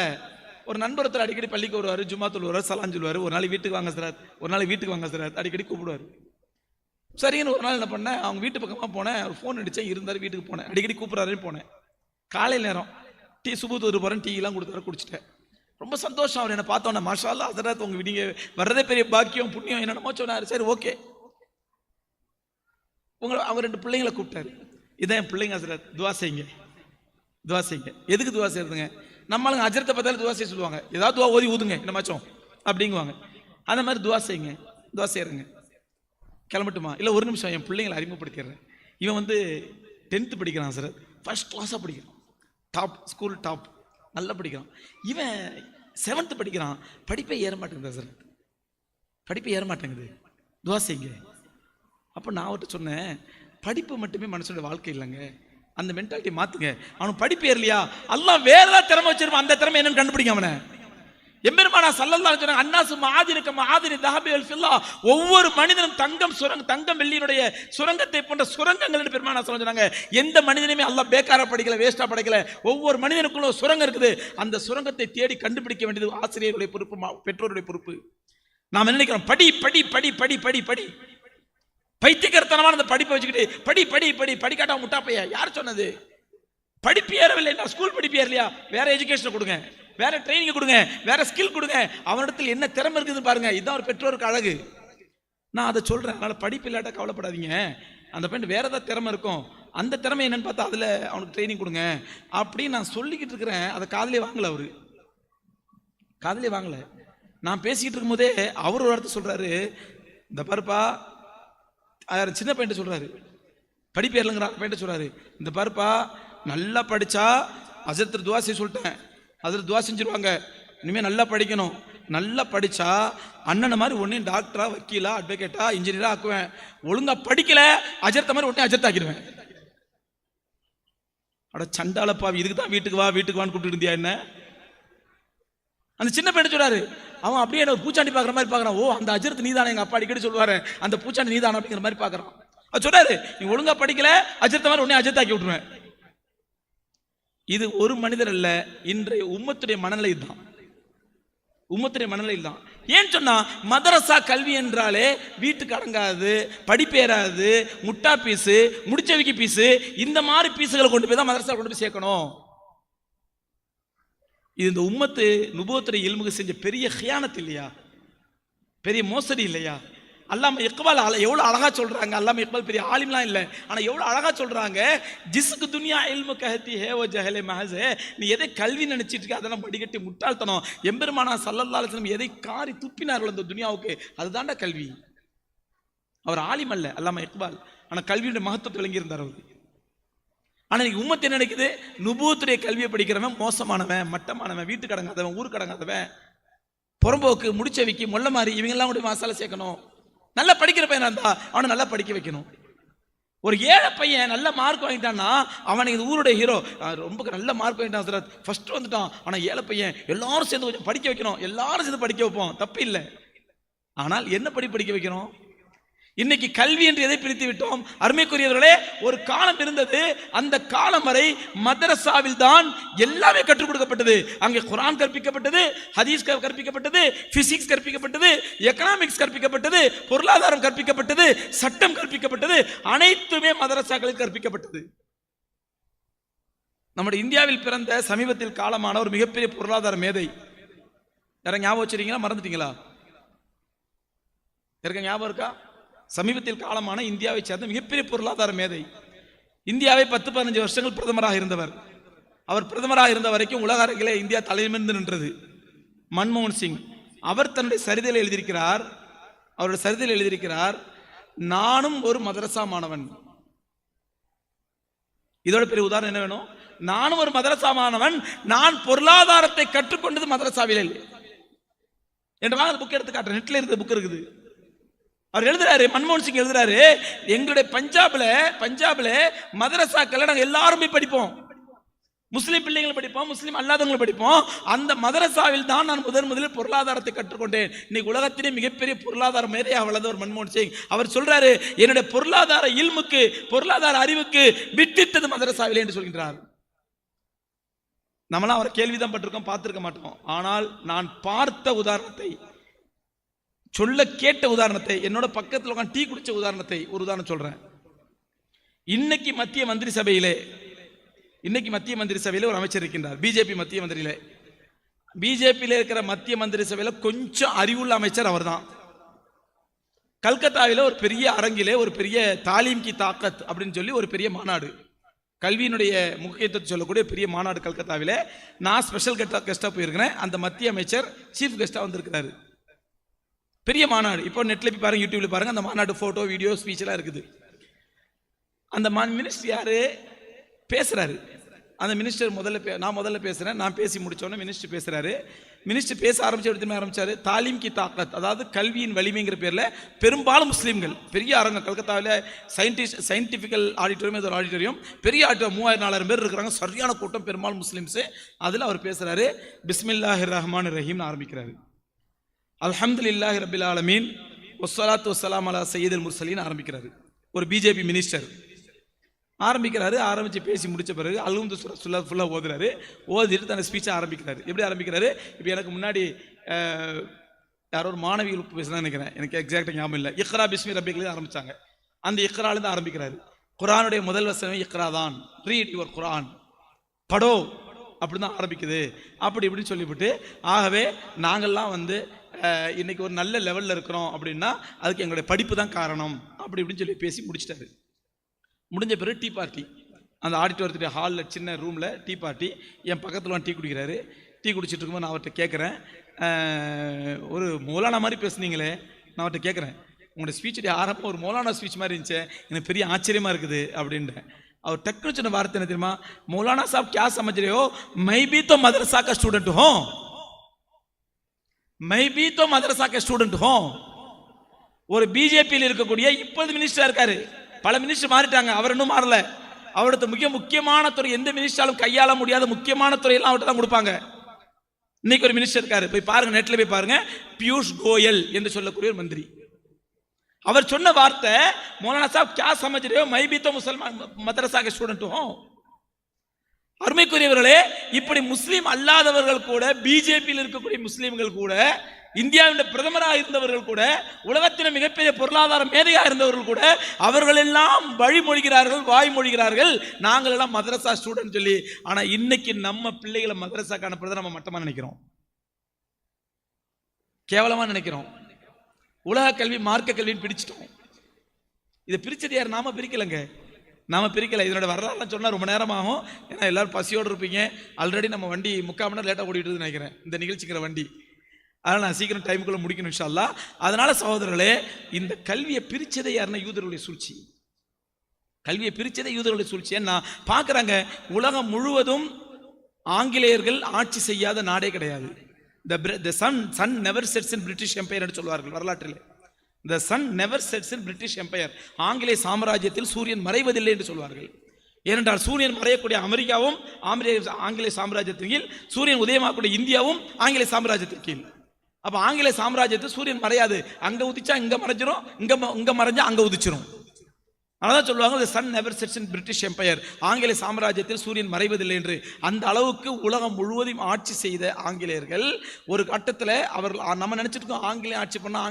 ஒரு நண்பரத்தில் அடிக்கடி பள்ளிக்கு வருவார், ஜும்மா தொழுவார், சலான் சொல்லுவார். ஒரு நாள் வீட்டுக்கு வாங்க சார், ஒரு நாள் வீட்டுக்கு வாங்க சார், அடிக்கடி கூப்பிடுவார். சரின்னு ஒரு நாள் என்ன பண்ணேன், அவங்க வீட்டு பக்கமாக போனேன். ஒரு ஃபோன் அடித்தேன், இருந்தார், வீட்டுக்கு போனேன். அடிக்கடி கூப்பிட்றாருன்னு போனேன். காலையில் நேரம் டீ சுபூத்து போகிறேன், டீலாம் கொடுத்தாரு, குடிச்சிட்டேன். ரொம்ப சந்தோஷம். அவர் என்னை பார்த்தோன்னே மாஷா அல்லாஹ் ஹஸரத் உங்க வீடிங்க வர்றதே பெரிய பாக்கியம் புண்ணியம் என்னென்னமோ சொன்னார். சரி ஓகே. அவர் 2 பிள்ளைங்களை கூப்பிட்டாரு. இதான் என் பிள்ளைங்க ஹஸரத், துவா செய்யுங்க, துவா செய்யுங்க. எதுக்கு துவா செய்யறதுங்க? நம்மளுங்க அஜரத்தை பார்த்தாலும் துவா செய்ய சொல்லுவாங்க. ஏதாவது துவா ஓதி ஊதுங்க என்னமாச்சும் அப்படிங்குவாங்க. அந்த மாதிரி துவா செய்யுங்க, துவா செய்யறங்க. கிளம்பட்டுமா? இல்லை ஒரு நிமிஷம், என் பிள்ளைங்களை அறிமுகப்படுத்திடுறேன். இவன் 10th படிக்கிறான் சார், ஃபர்ஸ்ட் கிளாஸாக படிக்கிறான், டாப் ஸ்கூல் டாப், நல்லா படிக்கிறான். இவன் 7th படிக்கிறான், படிப்பே ஏற மாட்டேங்குது சார், படிப்பே ஏற மாட்டேங்குது, துவா செய்யுங்க. அப்போ நான் அவர்கிட்ட சொன்னேன், படிப்பு மட்டுமே மனுஷனுடைய வாழ்க்கை இல்லைங்க, அந்த மென்டாலிட்டி மாத்துங்க. அவனுக்கு படிப்பு ஏறலையா, அல்லாஹ் வேற ஏதாவது திறமை வச்சிருப்பான், அந்த திறமை என்னன்னு கண்டுபிடிங்க அவனை. எம்பெருமானா ஸல்லல்லாஹு அலைஹி வஸல்லம் அன்னாசு மஆதினுக மஆதினி தஹபி வல் ஃபில்லா, ஒவ்வொரு மனிதனும் தங்கம் வெள்ளியினுடைய சுரங்கத்தை போன்ற சுரங்கங்கள் என்று பெருமானா சொல்றாங்க. எந்த மனிதனுமே அல்லாஹ் பேக்காரா படிக்கல, வேஸ்டா படிக்கல. ஒவ்வொரு மனிதனுக்குள்ள ஒரு சுரங்கம் இருக்குது. அந்த சுரங்கத்தை தேடி கண்டுபிடிக்க வேண்டியது ஆசிரியருடைய பொறுப்பு, பெற்றோருடைய பொறுப்பு. நாம நினைக்கிறோம் படி படி படி படி படி படி, பைத்தியக்காரத்தனமான அந்த படிப்பை வச்சுக்கிட்டு படி படி படி படிக்காட்டா முட்டா பையா. யார் சொன்னது? படிப்பு ஏறவில்லை, ஸ்கூல் படிப்பு ஏறலையா? வேற எஜுகேஷன் கொடுங்க, வேற ட்ரைனிங் கொடுங்க, வேற ஸ்கில் கொடுங்க. அவனிடத்தில் என்ன திறமை இருக்குதுன்னு பாருங்க. இதுதான் ஒரு பெற்றோருக்கு அழகு. நான் அதை சொல்றேன். அதனால படிப்பு இல்லாட்ட கவலைப்படாதீங்க. அந்த பையன் வேற ஏதாவது திறமை இருக்கும், அந்த திறமை என்னன்னு பார்த்தா அதுல அவனுக்கு ட்ரைனிங் கொடுங்க அப்படின்னு நான் சொல்லிக்கிட்டு இருக்கிறேன். அதை காதலே வாங்கல, அவரு காதலே வாங்கல. நான் பேசிக்கிட்டு இருக்கும் போதே அவர் ஒரு வார்த்தை சொல்றாரு, இந்த பாருப்பா, சின்ன பையன் சொல்றாரு, படிப்பு ஏறலங்கிற பையன் சொல்றாரு, இந்த பாருப்பா நல்லா படிச்சா ஹஜ்ரத் துவா செய்ய சொல்லிட்டேன், ஹஜ்ரத் துவா செஞ்சிருவாங்க, இனிமே நல்லா படிக்கணும். நல்லா படிச்சா அண்ணன் மாதிரி ஒன்னே டாக்டரா, வக்கீலா, அட்வொகேட்டா, இன்ஜினியரா ஆக்குவேன். ஒழுங்கா படிக்கல அஜர்த்த மாதிரி ஒன்னே அஜர்த் ஆக்கிடுவேன். அட சண்டாளப்பா, இதுக்கு தான் வீட்டுக்கு வா வீட்டுக்கு வான்னு கூப்பிட்டு இருந்தியா என்ன? அந்த சின்ன பையன் சொல்றாரு, அவன் அப்படியே என்ன பூச்சாண்டி பாக்குற மாதிரி பாக்குறான். ஓ, அந்த அஜர்த் நீதானே, எங்க அப்பா அடிக்கடி சொல்லுவாரு, அந்த பூச்சாண்டி நீதானே அப்படிங்கிற மாதிரி பாக்குறான். அது சொல்றாரு, நீ ஒழுங்கா படிக்கல அஜர்த்த மாதிரி ஒன்னே அஜர்த் ஆக்கி விட்டுருவேன். இது ஒரு மனிதர் அல்ல, இன்றைய உம்மத்துடைய மனநிலை தான். உம்மத்துடைய மனநிலை தான். ஏன் சொன்னா, மதரசா கல்வி என்றாலே வீட்டுக்கு அடங்காது, படிப்பேறாது, முட்டா பீஸு, முடிச்சவிக்கு பீஸு, இந்த மாதிரி பீஸுகளை கொண்டு போய் தான் மதரசா கொண்டு போய் சேர்க்கணும். இது இந்த உம்மத்து நுபுவத்துடைய இல்முக்கு செஞ்ச பெரிய கியானத் இல்லையா? பெரிய மோசடி இல்லையா? அல்லாம இக்பால் எவ்வளவு அழகா சொல்றாங்க. அல்லாம இக்பால் பெரிய ஆலிம்லாம் இல்லை, ஆனா எவ்வளவு அழகா சொல்றாங்க. ஜிஸ்கு துனியா இல்மு கஹதி ஹே வ ஜஹலே மஹஸ். நீ எதை கல்வி நினைச்சிட்டு இருக்க அதெல்லாம் படிக்கட்டி முட்டாள்தனம். எம்பெருமானா ஸல்லல்லாஹு அலைஹி வஸல்லம் எதை காரி துப்பினார்கள் அந்த துனியாவுக்கு, அதுதான்டா கல்வி. அவர் ஆலிம் அல்ல அல்லாம இக்பால், ஆனா கல்வியுடைய மகத்துவத்தை விளங்கி இருந்தார் அவர். ஆனா இன்னைக்கு உம்மத்து என்ன நினைக்குது? நுபுவத்துடைய கல்வியை படிக்கிறவன் மோசமானவன், மட்டமானவன், வீட்டுக்கு அடங்காதவன், ஊருக்கு அடங்காதவன், புறம்போக்கு, முடிச்சவிக்கு, மொல்ல மாதிரி இவங்கெல்லாம் கூட மசாலா சேர்க்கணும். நல்லா படிக்கிற பையனா இருந்தா அவனை நல்லா படிக்க வைக்கணும். ஒரு ஏழை பையன் நல்ல மார்க் வாங்கிட்டான்னா அவனுக்கு இது ஊருடைய ஹீரோ, ரொம்ப நல்ல மார்க் வாங்கிட்டான் சார், ஃபர்ஸ்ட் வந்துட்டான். ஆனா ஏழை பையன் எல்லாரும் சேர்ந்து கொஞ்சம் படிக்க வைக்கணும், எல்லாரும் சேர்ந்து படிக்க வைப்போம், தப்பு இல்லை. ஆனால் என்ன படிக்க வைக்கணும்? இன்னைக்கு கல்வி என்று எதை பிரித்து விட்டோம்? அருமைக்குரியவர்களே, ஒரு காலம் இருந்தது, அந்த காலம் வரை மதரசாவில் தான் எல்லாமே கற்றுக் கொடுக்கப்பட்டது. அங்கே குர்ஆன் கற்பிக்கப்பட்டது, ஹதீஸ் கற்பிக்கப்பட்டது, பிசிக்ஸ் கற்பிக்கப்பட்டது, எக்கனாமிக்ஸ் கற்பிக்கப்பட்டது, பொருளாதாரம் கற்பிக்கப்பட்டது, சட்டம் கற்பிக்கப்பட்டது, அனைத்துமே மதரசாக்களில் கற்பிக்கப்பட்டது. நம்முடைய இந்தியாவில் பிறந்த சமீபத்தில் காலமான ஒரு மிகப்பெரிய பொருளாதார மேதை, யாரும் ஞாபகம் வச்சிருக்கீங்களா? மறந்துட்டீங்களா? யாருக்கா ஞாபகம் இருக்கா? சமீபத்தில் காலமான இந்தியாவை சேர்ந்த மிகப்பெரிய பொருளாதார மேதை, இந்தியாவை 10-15 வருஷங்கள் பிரதமராக இருந்தவர். அவர் பிரதமராக இருந்த வரைக்கும் உலக அரங்கிலே இந்தியா தலைமிருந்து நின்றது. மன்மோகன் சிங். அவர் தன்னுடைய சரிதையில் எழுதியிருக்கிறார், அவருடைய சரிதையில் எழுதியிருக்கிறார், நானும் ஒரு மதரசா மாணவன். இதோட பெரிய உதாரணம் என்ன வேணும்? நானும் ஒரு மதரசா மாணவன், நான் பொருளாதாரத்தை கற்றுக்கொண்டது மதரசாவில் என்ற வாங்க புக் எடுத்து காட்டுறேன். நெட்ல இருந்த புக் இருக்குது. அவர் எழுதுறாரு, மன்மோகன் சிங் எழுதுறாரு, எங்களுடைய பஞ்சாப்ல மதரசாக்கள் நாங்கள் எல்லாரும் போய் படிப்போம், முஸ்லீம் பிள்ளைங்களை படிப்போம், முஸ்லீம் அல்லாதவங்களை படிப்போம். அந்த மதரசாவில் தான் நான் முதலில் பொருளாதாரத்தை கற்றுக்கொண்டேன். இன்னைக்கு உலகத்திலே மிகப்பெரிய பொருளாதார மேதையாக வளர்ந்தவர் மன்மோகன் சிங். அவர் சொல்றாரு, என்னுடைய பொருளாதார இல்முக்கு, பொருளாதார அறிவுக்கு வித்திட்டது மதரசாவிலே என்று சொல்கின்றார். நம்மளாம் அவரை கேள்விதான் பட்டிருக்கோம், பார்த்திருக்க மாட்டோம். ஆனால் நான் பார்த்த உதாரணத்தை, சொல்ல கேட்ட உதாரணத்தை, என்னோட பக்கத்தில் உட்காந்து டீ குடிச்ச உதாரணத்தை ஒரு உதாரணம் சொல்றேன். இன்னைக்கு மத்திய மந்திரி சபையில ஒரு அமைச்சர் இருக்கின்றார், பிஜேபி மத்திய மந்திரியில. பிஜேபியில இருக்கிற மத்திய மந்திரி சபையில கொஞ்சம் அறிவுள்ள அமைச்சர் அவர்தான். கல்கத்தாவில ஒரு பெரிய அரங்கிலே ஒரு பெரிய தாலீம் கி தாக்கத் அப்படின்னு சொல்லி ஒரு பெரிய மாநாடு, கல்வியினுடைய முக்கியத்துவத்தை சொல்லக்கூடிய பெரிய மாநாடு கல்கத்தாவில. நான் ஸ்பெஷல் கெஸ்டா போயிருக்கிறேன். அந்த மத்திய அமைச்சர் சீஃப் கெஸ்டா வந்திருக்கிறாரு. பெரிய மாநாடு. இப்போ நெட்ல போய் பாருங்க, யூடியூப்ல பாருங்க, அந்த மாநாடு போட்டோ, வீடியோ, ஸ்பீச் எல்லாம் இருக்குது. அந்த மினிஸ்டர் யாரு பேசுறாரு, அந்த மினிஸ்டர் நான் முதல்ல பேசுகிறேன். நான் பேசி முடித்தோன்னே மினிஸ்டர் பேசுகிறாரு. மினிஸ்டர் பேச ஆரம்பிச்சாரு. தாலீம் கி தாக்கத், அதாவது கல்வியின் வலிமைங்கிற பேரில் பெரும்பாலும் முஸ்லீம்கள், பெரிய அரங்கம் கல்கத்தாவில் சயின்டிஃபிக்கல் ஆடிட்டோரியம், இது ஒரு ஆடிட்டோரியம், பெரிய ஆடிட்டோரியம் 3000-4000 பேர் இருக்கிறாங்க, சரியான கூட்டம், பெரும்பாலும் முஸ்லீம்ஸு. அதில் அவர் பேசுகிறாரு. பிஸ்மில்லாஹிர் ரஹ்மானிர் ரஹீம்னு ஆரம்பிக்கிறாரு. அல்ஹம்துலில்லாஹி ரப்பில் ஆலமீன் வஸ்ஸலாத்து வஸ்ஸலாமு அலா சய்யிதில் முர்சலீன் ஆரம்பிக்கிறாரு. ஒரு பிஜேபி மினிஸ்டர் ஆரம்பிக்கிறாரு. ஆரம்பித்து பேசி முடித்த பிறகு அல்ஹம்து சூரா ஃபுல்லாக ஓதுறாரு. ஓதிட்டு தன் ஸ்பீச்சை ஆரம்பிக்கிறாரு. எப்படி ஆரம்பிக்கிறாரு? இப்போ எனக்கு முன்னாடி யாரோ ஒரு மாணவிகள் பேசுனா நினைக்கிறேன், எனக்கு எக்ஸாக்டாக ஞாபகம் இல்லை. இக்ரா பிஸ்மி ரப்பிக்லேருந்து ஆரம்பித்தாங்க. அந்த இக்ராலேருந்து ஆரம்பிக்கிறாரு. குரானுடைய முதல் வசனம் இக்ரா தான், ரீட் யுவர் குரான், படோ, அப்படி தான் ஆரம்பிக்குது. அப்படி இப்படின்னு சொல்லிவிட்டு, ஆகவே நாங்கள்லாம் இன்னைக்கு ஒரு நல்ல லெவலில் இருக்கிறோம் அப்படின்னா அதுக்கு எங்களுடைய படிப்பு தான் காரணம், அப்படி இப்படின்னு சொல்லி பேசி முடிச்சிட்டாரு. முடிஞ்ச பிறகு டீ பார்ட்டி, அந்த ஆடிட்டோரியத்துடைய ஹாலில் சின்ன ரூமில் டீ பார்ட்டி. என் பக்கத்தில் டீ குடிக்கிறாரு. டீ குடிச்சிட்டு இருக்கும்போது நான் அவர்கிட்ட கேட்குறேன், ஒரு மௌலானா மாதிரி பேசுனீங்களே, நான் அவர்கிட்ட கேட்குறேன், உங்களோட ஸ்பீச்சுடைய ஆரம்பம் ஒரு மௌலானா ஸ்பீச் மாதிரி இருந்துச்சு, எனக்கு பெரிய ஆச்சரியமாக இருக்குது அப்படின்றேன். அவர் டக்குனு சொன்ன வார்த்தை என்ன தெரியுமா? மௌலானா சாப் கியா சமஜ் ரே ஹோ, மை பி தோ மதரசா கா ஸ்டூடெண்ட் ஹோ, மை பி தோ மதரசா கா ஸ்டூடெண்ட் ஹோ. ஒரு பிஜேபியில் இருக்கக்கூடிய 30 மினிஸ்டர் இருக்காரு, பல மினிஸ்டர் மாறிட்டாங்க, அவர் இன்னும் மாறல. அவர்கிட்ட மிக முக்கியமான துறை, எந்த மினிஸ்டராலும் கையாள முடியாத முக்கியமான துறையெல்லாம் அவர்கிட்ட தான் கொடுப்பாங்க. இன்னைக்கு ஒரு மினிஸ்டர் இருக்காரு, போய் பாருங்க, நெட்ல போய் பாருங்க, பியூஷ் கோயல் என்று சொல்லக்கூடிய ஒரு மந்திரி. அவர் சொன்ன வார்த்தை, மௌலானா சாப் கியா சமஜ் ரே ஹோ, மை பி தோ முஸ்லிம் மதரசா கே ஸ்டூடெண்ட் ஹோ. அருமைக்குரியவர்களே, இப்படி முஸ்லீம் அல்லாதவர்கள் கூட, பிஜேபியில் இருக்கக்கூடிய முஸ்லீம்கள் கூட, இந்தியாவின் பிரதமராக இருந்தவர்கள் கூட, உலகத்தின் மிகப்பெரிய பொருளாதார மேதையாக இருந்தவர்கள் கூட, அவர்கள் எல்லாம் வழிமொழிகிறார்கள், வாய்மொழிகிறார்கள், நாங்கள் எல்லாம் மதரசா ஸ்டூடெண்ட் சொல்லி. ஆனா இன்னைக்கு நம்ம பிள்ளைகளை மதரசாக்கு அனுப்புறதை நம்ம மட்டமா நினைக்கிறோம், கேவலமா நினைக்கிறோம். உலக கல்வி மார்க்க கல்வின்னு பிரிச்சுட்டோம். இதை பிரிச்சது யார்? நாம பிரிக்கலங்க, நாம பிரிக்கல. இதனோட வரலாறு சொன்னா ரொம்ப நேரமாகும், ஏன்னா எல்லாரும் பசியோடு இருப்பீங்க. ஆல்ரெடி நம்ம வண்டி 3/4 மணி நேரம் லேட்டாக ஓடிட்டு நினைக்கிறேன், இந்த நிகழ்ச்சிக்கிற வண்டி. அதனால் நான் சீக்கிரம் டைமுக்குள்ள முடிக்கணும் இன்ஷா அல்லாஹ். அதனால சகோதரர்களே, இந்த கல்வியை பிரிச்சதை யாருன்னா யூதர்களுடைய சூழ்ச்சி. கல்வியை பிரிச்சதை யூதர்களுடைய சூழ்ச்சி. ஏன்னா பார்க்குறாங்க, உலகம் முழுவதும் ஆங்கிலேயர்கள் ஆட்சி செய்யாத நாடே கிடையாது. The sun never sets in British Empire என்று சொல்வார்கள் வரலாற்றில். The sun never sets in British Empire. ஆங்கிலேய சாம்ராஜ்யத்தில் சூரியன் மறைவதில்லை என்று சொல்வார்கள். ஏனென்றால் சூரியன் மறையக்கூடிய அமெரிக்காவும் ஆங்கிலேய சாம்ராஜ்யத்தின் கீழ், சூரியன் உதயமாகக்கூடிய இந்தியாவும் ஆங்கிலேய சாம்ராஜ்யத்தின் கீழ். அப்ப ஆங்கிலேய சாம்ராஜ்யத்தில் சூரியன் மறையாது, அங்க உதிச்சா இங்க மறைஞ்சிரும், இங்க மறைஞ்சா அங்க உதிச்சிரும். அதான் சொல்லுவாங்க, the sun never sets in British Empire. ஆங்கிலேய சாம்ராஜ்யத்தில் சூரியன் மறைவதில்லை என்று. அந்த அளவுக்கு உலகம் முழுவதும் ஆட்சி செய்த ஆங்கிலேயர்கள் ஒரு கட்டத்தில் அவர்கள், நம்ம நினைச்சிட்டு இருக்கோம் ஆங்கிலேய ஆட்சி பண்ண,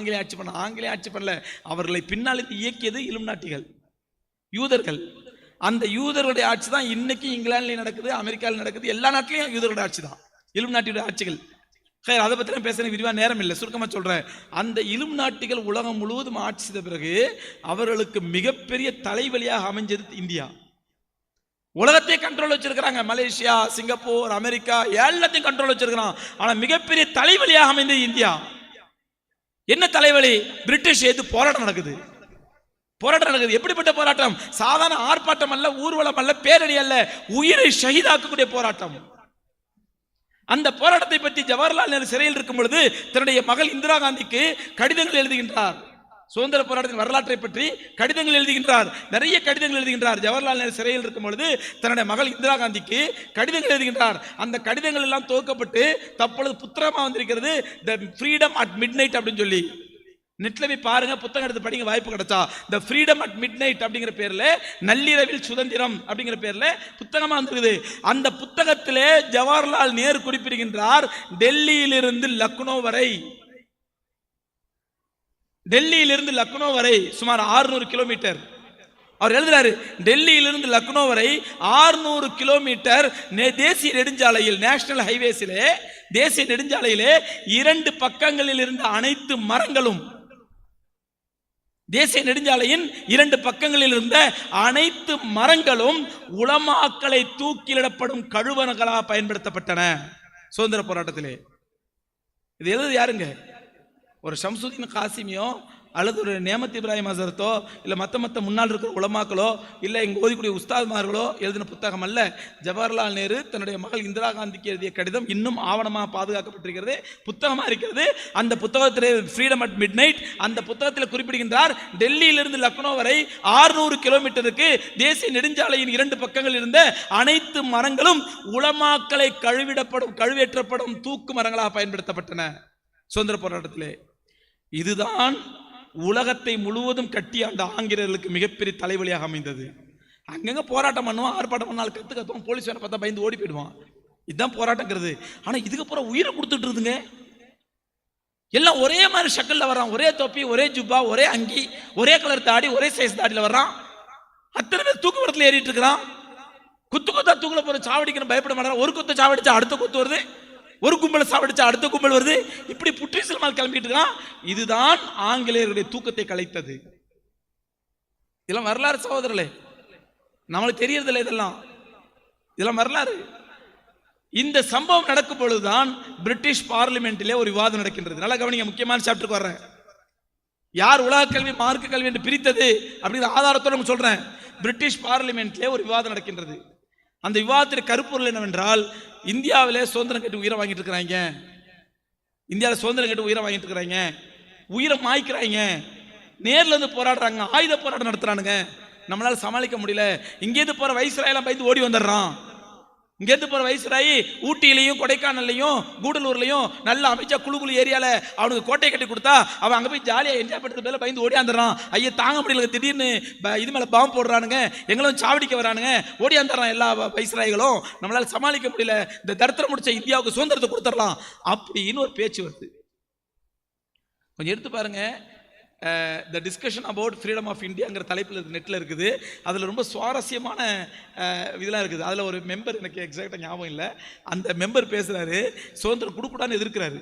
ஆங்கிலேய ஆட்சி பண்ணல. அவர்களை பின்னால் இயக்கியது இலுமினாட்டிகள், யூதர்கள். அந்த யூதர்களுடைய ஆட்சி தான் இன்னைக்கு இங்கிலாந்துல நடக்குது, அமெரிக்காவில் நடக்குது, எல்லா நாட்டிலையும் யூதர்களுடைய ஆட்சி தான், இலுமினாட்டியுடைய ஆட்சிகள். அதை பற்றி பேச விரிவாக நேரம் இல்லை, சுருக்கமாக சொல்கிறேன். அந்த இலுமினாட்டிகள் உலகம் முழுவதும் ஆட்சி செய்த பிறகு அவர்களுக்கு மிகப்பெரிய தலைவலியாக அமைஞ்சது இந்தியா. உலகத்தையும் கண்ட்ரோல் வச்சிருக்கிறாங்க, மலேசியா, சிங்கப்பூர், அமெரிக்கா எல்லாத்தையும் கண்ட்ரோல் வச்சிருக்கிறான். ஆனால் மிகப்பெரிய தலைவலியாக அமைந்தது இந்தியா. என்ன தலைவலி? பிரிட்டிஷ் எதிர்த்து போராட்டம் நடக்குது. எப்படிப்பட்ட போராட்டம்? சாதாரண ஆர்ப்பாட்டம் அல்ல, ஊர்வலம் அல்ல, பேரணி அல்ல, உயிரை ஷஹீதாக்கக்கூடிய போராட்டம். அந்த போராட்டத்தை பற்றி ஜவஹர்லால் நேரு சிறையில் இருக்கும் பொழுது தன்னுடைய மகள் இந்திரா காந்திக்கு கடிதங்கள் எழுதுகின்றார். சுதந்திர போராட்டத்தின் வரலாற்றை பற்றி கடிதங்கள் எழுதுகின்றார், நிறைய கடிதங்கள் எழுதுகின்றார். ஜவஹர்லால் நேரு சிறையில் இருக்கும் பொழுது தன்னுடைய மகள் இந்திரா காந்திக்கு கடிதங்கள் எழுதுகின்றார். அந்த கடிதங்கள் எல்லாம் துவக்கப்பட்டு தற்பொழுது புத்தகமா வந்திருக்கிறது, the freedom at mid night அப்படின்னு சொல்லி. நெட்ல போய் பாருங்க, புத்தகம் எடுத்து படிங்க வாய்ப்பு கிடைச்சா. The freedom at mid night அப்படிங்கிற பேர்ல, நள்ளிரவில் சுதந்திரம் அப்படிங்கிற பேர்ல புத்தகமா வந்திருக்குது. அந்த புத்தகத்திலே ஜவஹர்லால் நேரு குறிப்பிடுகின்றார், டெல்லியிலிருந்து லக்னோ வரை சுமார் 600 கிலோமீட்டர். அவர் எழுதுறாரு, டெல்லியிலிருந்து லக்னோ வரை 600 கிலோமீட்டர் தேசிய நெடுஞ்சாலையில், நேஷனல் ஹைவேஸிலே, தேசிய நெடுஞ்சாலையிலே 2 பக்கங்களில் இருந்த அனைத்து மரங்களும், தேசிய நெடுஞ்சாலையின் 2 பக்கங்களில் இருந்த அனைத்து மரங்களும் உலமாக்களை தூக்கிலிடப்படும் கழுவனங்களாக பயன்படுத்தப்பட்டன சுதந்திர போராட்டத்திலே. இது எழுது யாருங்க? ஒரு ஷம்சுதீன் காசிமியோ அல்லது ஒரு நேமத் இப்ராஹிம் ஹசரத்தோ இல்லை மற்ற முன்னால் இருக்கிற உலமாக்களோ இல்லை இங்கே ஓதிக்கூடிய உஸ்தாத்மார்களோ எழுதின புத்தகம் அல்ல. ஜவஹர்லால் நேரு தன்னுடைய மகள் இந்திரா காந்திக்கு எழுதிய கடிதம் இன்னும் ஆவணமாக பாதுகாக்கப்பட்டிருக்கிறது, புத்தகமாக இருக்கிறது. அந்த புத்தகத்தில் ஃப்ரீடம் அட் மிட் நைட், அந்த புத்தகத்தில் குறிப்பிடுகின்றார், டெல்லியிலிருந்து லக்னோ வரை 600 கிலோமீட்டருக்கு தேசிய நெடுஞ்சாலையின் 2 பக்கங்கள் இருந்த அனைத்து மரங்களும் உலமாக்களை கழுவேற்றப்படும் தூக்கு மரங்களாக பயன்படுத்தப்பட்டன சுதந்திர போராட்டத்திலே. இதுதான் உலகத்தை முழுவதும் கட்டி அந்த ஆங்கிலேயர்களுக்கு மிகப்பெரிய தலைவலியாக அமைந்தது. அங்கங்க போராட்டம் பண்ணுவான், ஆர்ப்பாட்டம் பண்ணால் கத்துவோம், போலீஸ் வேலை பார்த்தா பயந்து ஓடி போயிடுவான். இதுதான் போராட்டங்கிறது. ஆனா இதுக்கப்புறம் உயிரை கொடுத்துட்டு இருந்துங்க. எல்லாம் ஒரே மாதிரி ஷக்கல்ல வர்றான், ஒரே தொப்பி, ஒரே ஜுப்பா, ஒரே அங்கி, ஒரே கலர் தாடி, ஒரே சைஸ் தாடியில் வர்றான். அத்தனை பேர் தூக்கு மரத்தில் ஏறிட்டு இருக்கிறான். குத்தா தூக்குல போற சாவடிக்கணும் பயப்பட மாட்டாங்க. ஒரு குத்த சாவடிச்சா அடுத்த குத்து வருது, ஒரு கும்பலை சாவடிச்சா அடுத்த கும்பல் வருது. இப்படி புற்றீசல் கிளம்பிட்டு இருக்கான். இதுதான் ஆங்கிலேயருடைய தூக்கத்தை கலைத்தது. இதெல்லாம் வரலாறு சகோதரர்களே, நம்மளுக்கு தெரியறதில்லை. இதெல்லாம் வரலாறு. இந்த சம்பவம் நடக்கும் பொழுதுதான் பிரிட்டிஷ் பார்லிமெண்டிலே ஒரு விவாதம் நடக்கின்றது. நல்லா கவனிங்க, முக்கியமான சாப்டருக்கு வர்றேன். யார் உலக கல்வி மார்க்க கல்வி என்று பிரித்தது அப்படிங்கிற ஆதாரத்தோடு நம்ம சொல்றேன். பிரிட்டிஷ் பார்லிமெண்ட்லேயே ஒரு விவாதம் நடக்கின்றது. அந்த விவாதத்திற்கு கருப்பொருள் என்னவென்றால், இந்தியாவிலே சுதந்திரம் கேட்டு உயிரை வாங்கிட்டு இருக்கிறாங்க, இந்தியாவில் சுதந்திரம் கேட்டு உயிரை வாங்கிட்டு இருக்கிறாங்க, உயிரை மாய்க்கிறாங்க, நேர்ல இருந்து போராடுறாங்க, ஆயுத போராட்டம் நடத்துறானுங்க, நம்மளால சமாளிக்க முடியல. இங்கேருந்து போற வைஸ்ராயெல்லாம் பயந்து ஓடி வந்துடுறான். இங்கேருந்து போற வைஸ்ராயி ஊட்டியிலையும் கொடைக்கானல்லையும் கூடலூர்லையும் நல்ல அமைச்சா குழு ஏரியால அவனுக்கு கோட்டை கட்டி கொடுத்தா அவன் அங்கே போய் ஜாலியாக என்ஜாய் பண்ணுறது மேலே பயந்து ஓடியாந்துடுறான். ஐயா தாங்க முடியல, திடீர்னு இது மேலே பாம்பு போடுறானுங்க, எங்களும் சாவடிக்க வரானுங்க, ஓடியாந்துடுறான் எல்லா வைஸ்ராய்களும், நம்மளால சமாளிக்க முடியல, இந்த தரித்திரம் முடிச்ச இந்தியாவுக்கு சுதந்திரத்தை கொடுத்துடலாம் அப்படின்னு ஒரு பேச்சு வருது. கொஞ்சம் எடுத்து பாருங்க. The discussion about freedom of இந்தியாங்கிற தலைப்பில் நெட்டில் இருக்குது. அதில் ரொம்ப சுவாரஸ்யமான இதெல்லாம் இருக்குது. அதில் ஒரு மெம்பர், எனக்கு எக்ஸாக்டாக ஞாபகம் இல்லை, அந்த மெம்பர் பேசுகிறாரு, சுதந்திரம் கொடுக்கூடான்னு எதிர்க்கிறாரு.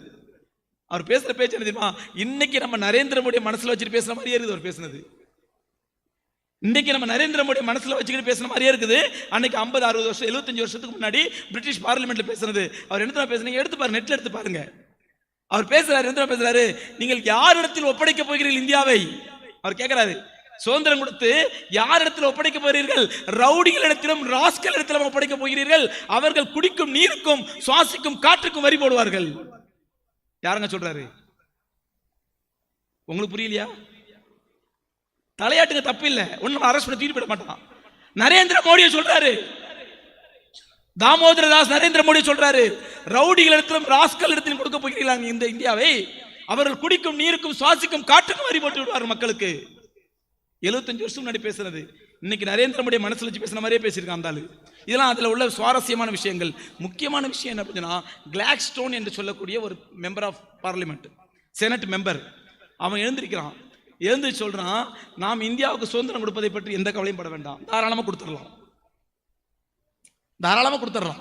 அவர் பேசுகிற பேச்சு என்ன தெரியுமா, இன்னைக்கு நம்ம நரேந்திர மோடி மனசில் வச்சுட்டு பேசுகிற மாதிரியே இருக்குது அவர் பேசுனது. இன்னைக்கு நம்ம நரேந்திர மோடி மனசில் வச்சுக்கிட்டு பேசுகிற மாதிரியே இருக்குது. அன்னைக்கு 50, 60 வருஷம், 75 வருஷத்துக்கு முன்னாடி பிரிட்டிஷ் பார்லிமெண்ட்டில் பேசுனது. அவர் என்ன பேசுனீங்க எடுத்து பாருங்க, நெட்டில் எடுத்து பாருங்க. அவர் பேசுறாரு, என்ன பேசுறாரு, நீங்கள் யாரிடத்தில் ஒப்படைக்க போகிறீர்கள் இந்தியாவை? அவர் கேட்கிறாரு, சுதந்திரம் கொடுத்து யாரிடத்தில் ஒப்படைக்க போகிறீர்கள்? ரவுடிகளிடத்திலும் ராஸ்கலிடத்திலும் ஒப்படைக்க போகிறீர்கள். அவர்கள் குடிக்கும் நீருக்கும் சுவாசிக்கும் காற்றுக்கும் வரி போடுவார்கள். யாருங்க சொல்றாரு? உங்களுக்கு புரியலையா? தலையாட்டுங்க, தப்பு இல்லை, ஒன்னும் அரெஸ்ட் பண்ணி தூக்கிட்டு போயிட மாட்டான். நரேந்திர மோடியை சொல்றாரு, தாமோதர தாஸ் நரேந்திர மோடி சொல்றாரு, ரவுடிகளிடத்திலும் ராஸ்கலிடத்திலும் கொடுக்க போகிறீர்கள் இந்த இந்தியாவை, அவர்கள் குடிக்கும் நீருக்கும் சுவாசிக்கும் காற்றுக்கும் வரி போட்டு விடுவார்கள் மக்களுக்கு. 75 வருஷம் முன்னாடி பேசுறது, இன்னைக்கு நரேந்திர மோடி மனசுல வச்சு பேசுன மாதிரியே பேசியிருக்கான் அந்த ஆளு. இதெல்லாம் அதில் உள்ள சுவாரஸ்யமான விஷயங்கள். முக்கியமான விஷயம் என்ன அப்படின்னா, கிளாக்ஸ்டோன் என்று சொல்லக்கூடிய ஒரு member of parliament, senate member, அவன் எழுந்திருக்கிறான். எழுந்து சொல்றான், நாம் இந்தியாவுக்கு சுதந்திரம் கொடுப்பதை பற்றி எந்த கவலையும் பட வேண்டாம், தாராளமாக கொடுத்துடலாம், தாராளமாக கொடுத்துடலாம்,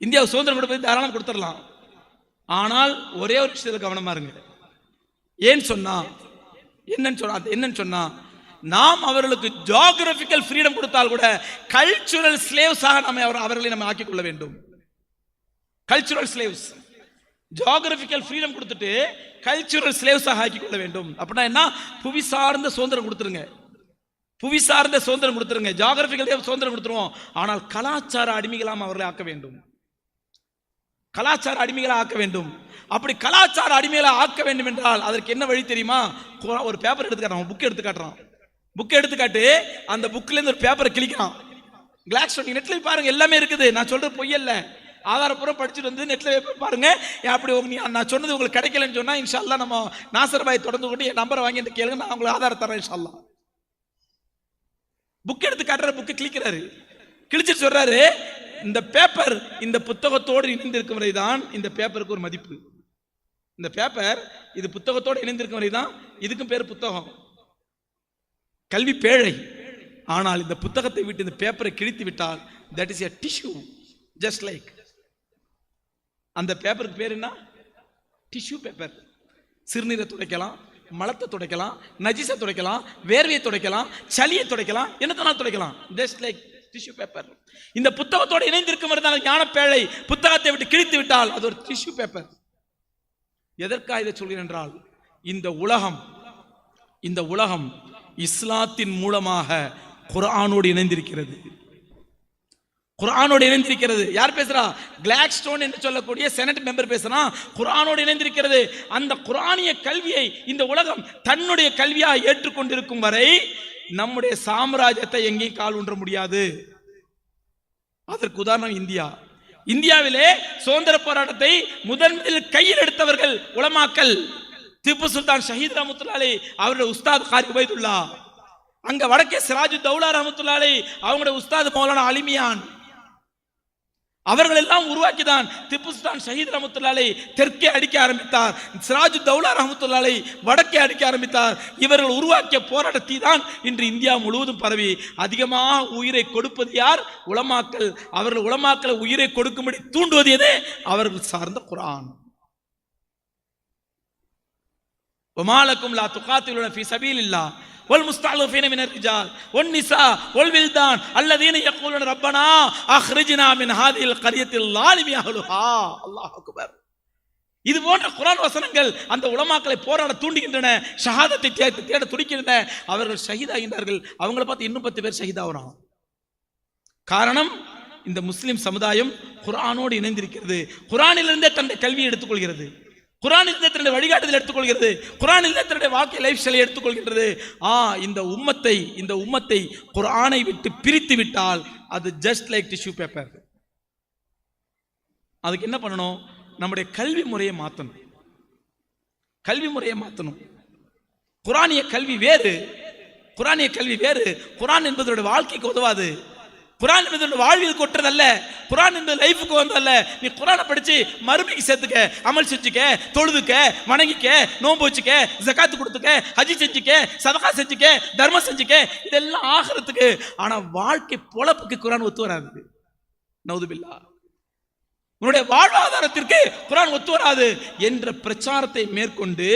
இந்தியாவுக்கு சுதந்திரம் கொடுப்பதை தாராளமாக கொடுத்துடலாம். ஆனால் ஒரே ஒரு விஷயத்தில் கவனமா இருங்க. ஏன்னு சொன்னா, என்னன்னு சொன்னா, நாம் அவர்களுக்கு ஜியோகிராபிக்கல் ஃப்ரீடம் கொடுத்தால் கூட கல்ச்சுரல் ஸ்லேவ்ஸாக அவர்களை நம்ம ஆக்கிக் கொள்ள வேண்டும். கல்ச்சுரல் ஸ்லேவ்ஸ், ஜியோகிராபிக்கல் ஃப்ரீடம் கொடுத்துட்டு கல்ச்சுரல் ஸ்லேவ்ஸாக ஆக்கிக் கொள்ள வேண்டும். அப்படின்னா என்ன? புவி சார்ந்த சுதந்திரம் கொடுத்துருங்க, புவி சார்ந்த சுதந்திரம் கொடுத்துருங்க, ஜியோகிராபிக்கல் சுதந்திரம் கொடுத்துருவோம். ஆனால் கலாச்சார அடிமைகளாம் அவர்களை ஆக்க வேண்டும், கலாச்சார அடிமைகளை ஆக்க வேண்டும். அப்படி கலாச்சார அடிமைகளை ஆக்க வேண்டும் என்றால் அதற்கு என்ன வழி தெரியுமா? ஒரு பேப்பர் எடுத்து காட்டுறான், புக் எடுத்து காட்டுறான், புக் எடுத்து காட்டு, அந்த புக்ல இருந்து ஒரு பேப்பரை கிளிக்கிறான். கிளாக்ஸ்டோன் நெட்ல பாருங்க, எல்லாமே இருக்குது, நான் சொல்றது பொய்யல்ல, ஆதாரப்பூர்வம் படிச்சுட்டு வந்து நெட்ல பாருங்க. அப்படி நான் சொன்னது உங்களுக்கு கிடைக்கலன்னு சொன்னா இன்ஷா அல்லாஹ் நம்ம நாசர் பாய் தொடர்ந்து கொண்டு என் நம்பரை வாங்கி கேளுங்க, நான் உங்களுக்கு ஆதாரம் தரேன் இன்ஷா அல்லாஹ். புக் எடுத்து காட்டுற, புக்கு கிளிக்கிறாரு, கிழிச்சிட்டு சொல்றாரு, இந்த பேப்பர் இந்த புத்தகத்தோடு இணைந்திருக்கும் வரைதான் இந்த பேப்பருக்கு ஒரு மதிப்பு. இந்த பேப்பர் இது புத்தகத்தோடு இணைந்திருக்கும் வரைதான் இதுக்கும் பேர் புத்தகம். கல்வி பேழை. ஆனால் இந்த புத்தகத்தை விட்டு இந்த பேப்பரை கிழித்து விட்டால் that is a tissue, just like. அந்த பேப்பருக்கு பேர் என்ன? Tissue paper. சிறுநீரை துடைக்கலாம், மலத்தை துடைக்கலாம், நஜிசை துடைக்கலாம், வேர்வையை துடைக்கலாம், சளியை துடைக்கலாம், என்னத்தனால் துடைக்கலாம், just like டிஷ்யூ பேப்பர். இந்த புத்தகத்தோடு இணைந்திருக்கும் ஞான பேழை புத்தகத்தை விட்டு கிழித்து விட்டால் அது ஒரு டிஷ்யூ பேப்பர். எதற்காக இதை சொல்கிறேன் என்றால், இந்த உலகம் இந்த உலகம் இஸ்லாத்தின் மூலமாக குர்ஆனோடு இணைந்திருக்கிறது. குர்ஆனோடு இணைந்திருக்கிறது. யார் பேசுறா? கிளாட்ஸ்டோன் என்று சொல்லக்கூடிய செனட் மெம்பர் பேசுறான். குர்ஆனோடு இணைந்திருக்கிறது. அந்த குர்ஆனிய கல்வியை இந்த உலகம் தன்னுடைய கல்வியாக ஏற்றுக்கொண்டிருக்கும் வரை நம்முடைய சாம்ராஜ்யத்தை எங்கேயும் கால் ஊன்ற முடியாது. அதற்கு உதாரணம் இந்தியா. இந்தியாவிலே சுதந்திர போராட்டத்தை முதன்முதலில் கையில் எடுத்தவர்கள் உலமாக்கள். திப்பு சுல்தான் ஷஹீத் ரஹ்மத்துல்லாஹி அலைஹி அவருடைய உஸ்தாத் காரி உபைதுல்லா. அங்க வடக்கே சிராஜு தௌலா ரஹ்மத்துல்லாஹி அலைஹி அவங்களுடைய உஸ்தாத் மௌலானா அலிமியான். அவர்கள் எல்லாம் உருவாக்கிதான் திப்பு சுல்தான் ஷஹீத் ரஹ்மத்துல்லாஹி அலைஹி தெற்கே அடிக்க ஆரம்பித்தார். சிராஜு தௌலா ரஹ்மத்துல்லாஹி அலைஹி வடக்கே அடிக்க ஆரம்பித்தார். இவர்கள் உருவாக்கிய போராட்டத்தை தான் இன்று இந்தியா முழுவதும் பரவி அதிகமாக உயிரை கொடுப்பது யார்? உலமாக்கள். அவர்கள் உலமாக்களை உயிரை கொடுக்கும்படி தூண்டுவது எது? அவர்கள் சார்ந்த குர்ஆன். وَمَا لَا تُقَاتِلُونَ فِي سَبِيلِ اللَّهِ وَالْمُسْتَضْعَفِينَ مِنَ الرِّجَالِ وَالنِّسَاءِ وَالْوِلْدَانِ الَّذِينَ يَقُولُونَ رَبَّنَا أَخْرِجْنَا مِنْ هَذِهِ الْقَرْيَةِ الظَّالِمِ أَهْلُهَا. அல்லாஹ் அக்பர். இது போன்ற குர்ஆன் வசனங்கள் அந்த உலமாக்களை போராட தூண்டுகின்றன. ஷஹாதத்தை தேட துடிக்கின்றன. அவர்கள் ஷஹீதாகின்றார்கள். அவங்கள பார்த்து இன்னும் 10 பேர் ஷஹீதாகிறாங்க. காரணம், இந்த முஸ்லிம் சமுதாயம் குர்ஆனோடு இணைந்திருக்கிறது. குர்ஆனிலிருந்தே தன்னுடைய கல்வியை எடுத்துக்கொள்கிறது. குர்ஆனிலிருந்து தன்னுடைய வழிகாட்டுதல் எடுத்துக்கொள்கிறது. குர்ஆனிலிருந்து தன்னுடைய வாழ்க்கை லைஃப் ஸ்டைலை எடுத்துக்கொள்கின்றது. இந்த உம்மத்தை குர்ஆனை விட்டு பிரித்து விட்டால் அது ஜஸ்ட் லைக் டிஷ்யூ பேப்பர். அதுக்கு என்ன பண்ணணும்? நம்முடைய கல்வி முறையை மாற்றணும். குர்ஆனிய கல்வி வேறு. குர்ஆன் என்பதோட வாழ்க்கைக்கு உதவாது. குர்ஆன் என்பது வாழ்வில் கொட்டுறதல்ல. குர்ஆன் என்பது லைஃபுக்கு வந்ததல்ல. நீ குர்ஆனை படிச்சு மறுமைக்கு சேர்த்துக்க, அமல் செஞ்சுக்க, தொழுதுக்க, வணங்கிக்க, நோன்பு வச்சுக்க, ஜகாத் கொடுத்துக்க, ஹஜ் செஞ்சுக்க, சதகா செஞ்சுக்க, தர்மம் செஞ்சுக்க, இதெல்லாம் ஆகிறதுக்கு. ஆனா வாழ்க்கை பொழப்புக்கு குர்ஆன் ஒத்து வராது. நவுதுபில்லா. உன்னுடைய வாழ்வாதாரத்திற்கு குர்ஆன் ஒத்து வராது என்ற பிரச்சாரத்தை மேற்கொண்டு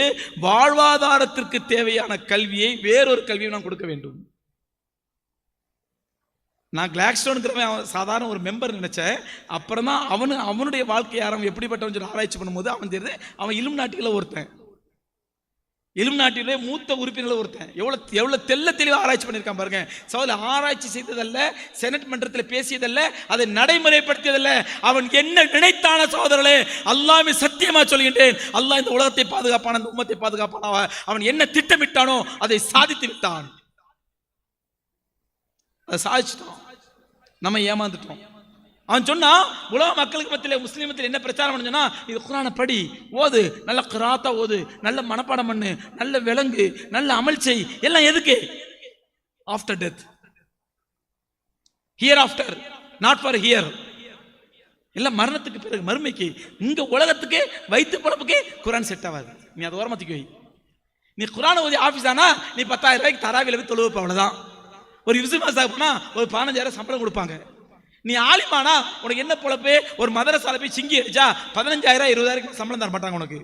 வாழ்வாதாரத்திற்கு தேவையான கல்வியை வேறொரு கல்வியை நாம் கொடுக்க வேண்டும். நான் கிளாட்ஸ்டோனுங்கிறவன் சாதாரண ஒரு மெம்பர் நினைச்சேன். அப்புறம் தான் அவனுடைய வாழ்க்கை அவன் எப்படிப்பட்டவன் சொல்லி ஆராய்ச்சி பண்ணும்போது அவன் தெரியுது அவன் இலுமினாட்டியில் ஒருத்தன். இலுமினாட்டியிலே மூத்த உறுப்பினர்கள் ஒருத்தன். எவ்வளவு தெளிவாக ஆராய்ச்சி பண்ணியிருக்கான் பாருங்க. சோதனை ஆராய்ச்சி செய்ததல்ல, செனட் மன்றத்தில் பேசியதல்ல, அதை நடைமுறைப்படுத்தியதல்ல. அவன் என்ன நினைத்தான சகோதரர்களே, அல்லாஹ்வை சத்தியமா சொல்கின்றேன், அல்லாஹ் இந்த உலகத்தை பாதுகாப்பான, இந்த உம்மத்தை பாதுகாப்பான. அவன் என்ன திட்டமிட்டானோ அதை சாதித்து விட்டான். அதை சாதிச்சிட்டோம். நம்ம ஏமாந்துட்டோம். அவன் சொன்னா உலக மக்களுக்கு மத்தியில் முஸ்லீமத்தில் என்ன பிரச்சாரம் பண்ணுன்னா, இது குர்ஆனை படி, ஓது, நல்ல கிராத்தா ஓது, நல்ல மனப்பாடம் பண்ணு, நல்ல விலங்கு, நல்ல அமல் செய். எல்லாம் எதுக்கு? After death, here after, not for here. எல்லாம் மரணத்துக்கு பிறகு, மறுமைக்கு. இங்க உலகத்துக்கு வயிற்று பழப்புக்கு குர்ஆன் செட் ஆகாது. நீ அதை ஓரமாத்திக்கு வை. நீ குர்ஆனை ஓதி ஆஃபீஸ் ஆனா நீ 10,000 ரூபாய்க்கு தராவில போய் தொழுவப்ப, அவ்வளவுதான். ஒரு இவ்ஸுமாசா போனா ஒரு 15,000 சம்பளம் கொடுப்பாங்க. நீ ஆலிமானா உனக்கு என்ன பொழப்பு? ஒரு மதரசால போய் சிங்கி அடிச்சா 15,000 20,000 சம்பளம் தர மாட்டாங்க உனக்கு.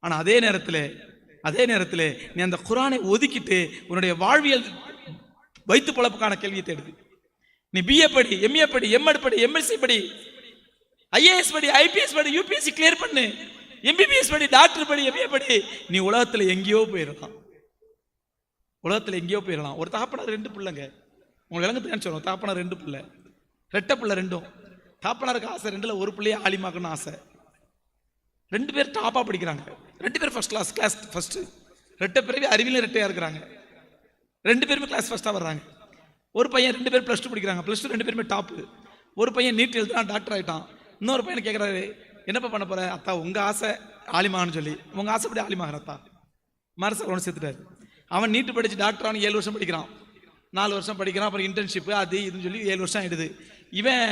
ஆனா அதே நேரத்தில் நீ அந்த குர்ஆனை ஒதுக்கிட்டு உன்னுடைய வாழ்வியல் வைத்து பொழப்புக்கான கேள்வியை தேடுது. நீ பிஏ படி, எம்ஏ படி, எம்எட் படி, எம்எஸ்சி படி, ஐஏஎஸ் படி, ஐபிஎஸ் படி, யூபிஎஸ்சி கிளியர் பண்ணு, எம்பிபிஎஸ் படி, டாக்டர் படி, எம்ஏ படி. நீ உலகத்தில் எங்கேயோ போயிடலாம். ஒரு தகப்பனார் 2 பிள்ளைங்க. உங்களுக்கு விளங்குதுன்னு சொல்லுவோம். தகப்பனார் 2 பிள்ளை, ரெட்டை பிள்ளை 2ம். தகப்பனாருக்கு ஆசை 2ல் ஒரு பிள்ளையை ஆலிமாக்கணும்னு ஆசை. 2 பேர் டாப்பா படிக்கிறாங்க. 2 பேர் கிளாஸ் ஃபர்ஸ்ட். ரெட்டை பிறவி அறிவியல் ரெட்டையா இருக்கிறாங்க. 2 பேருமே கிளாஸ் ஃபர்ஸ்டா வர்றாங்க. ஒரு பையன் 2 பேர் +2 படிக்கிறாங்க. +2 2 பேருமே டாப்பு. ஒரு பையன் நீட் எழுதுனா டாக்டர் ஆயிட்டான். இன்னொரு பையன் கேட்கறாரு, என்னப்பா பண்ண போற? அத்தா உங்க ஆசை ஆலிமான்னு சொல்லி, உங்க ஆசைப்படி ஆலிமாகிற அத்தா. மரச ஒன்று சேர்த்துட்டாரு. அவன் நீட்டு படிச்சு டாக்டர் ஆனு 7 வருஷம் படிக்கிறான். 4 வருஷம் படிக்கிறான். அப்புறம் இன்டர்ன்ஷிப் அது இதுன்னு சொல்லி 7 வருஷம் ஆயிடுது. இவன்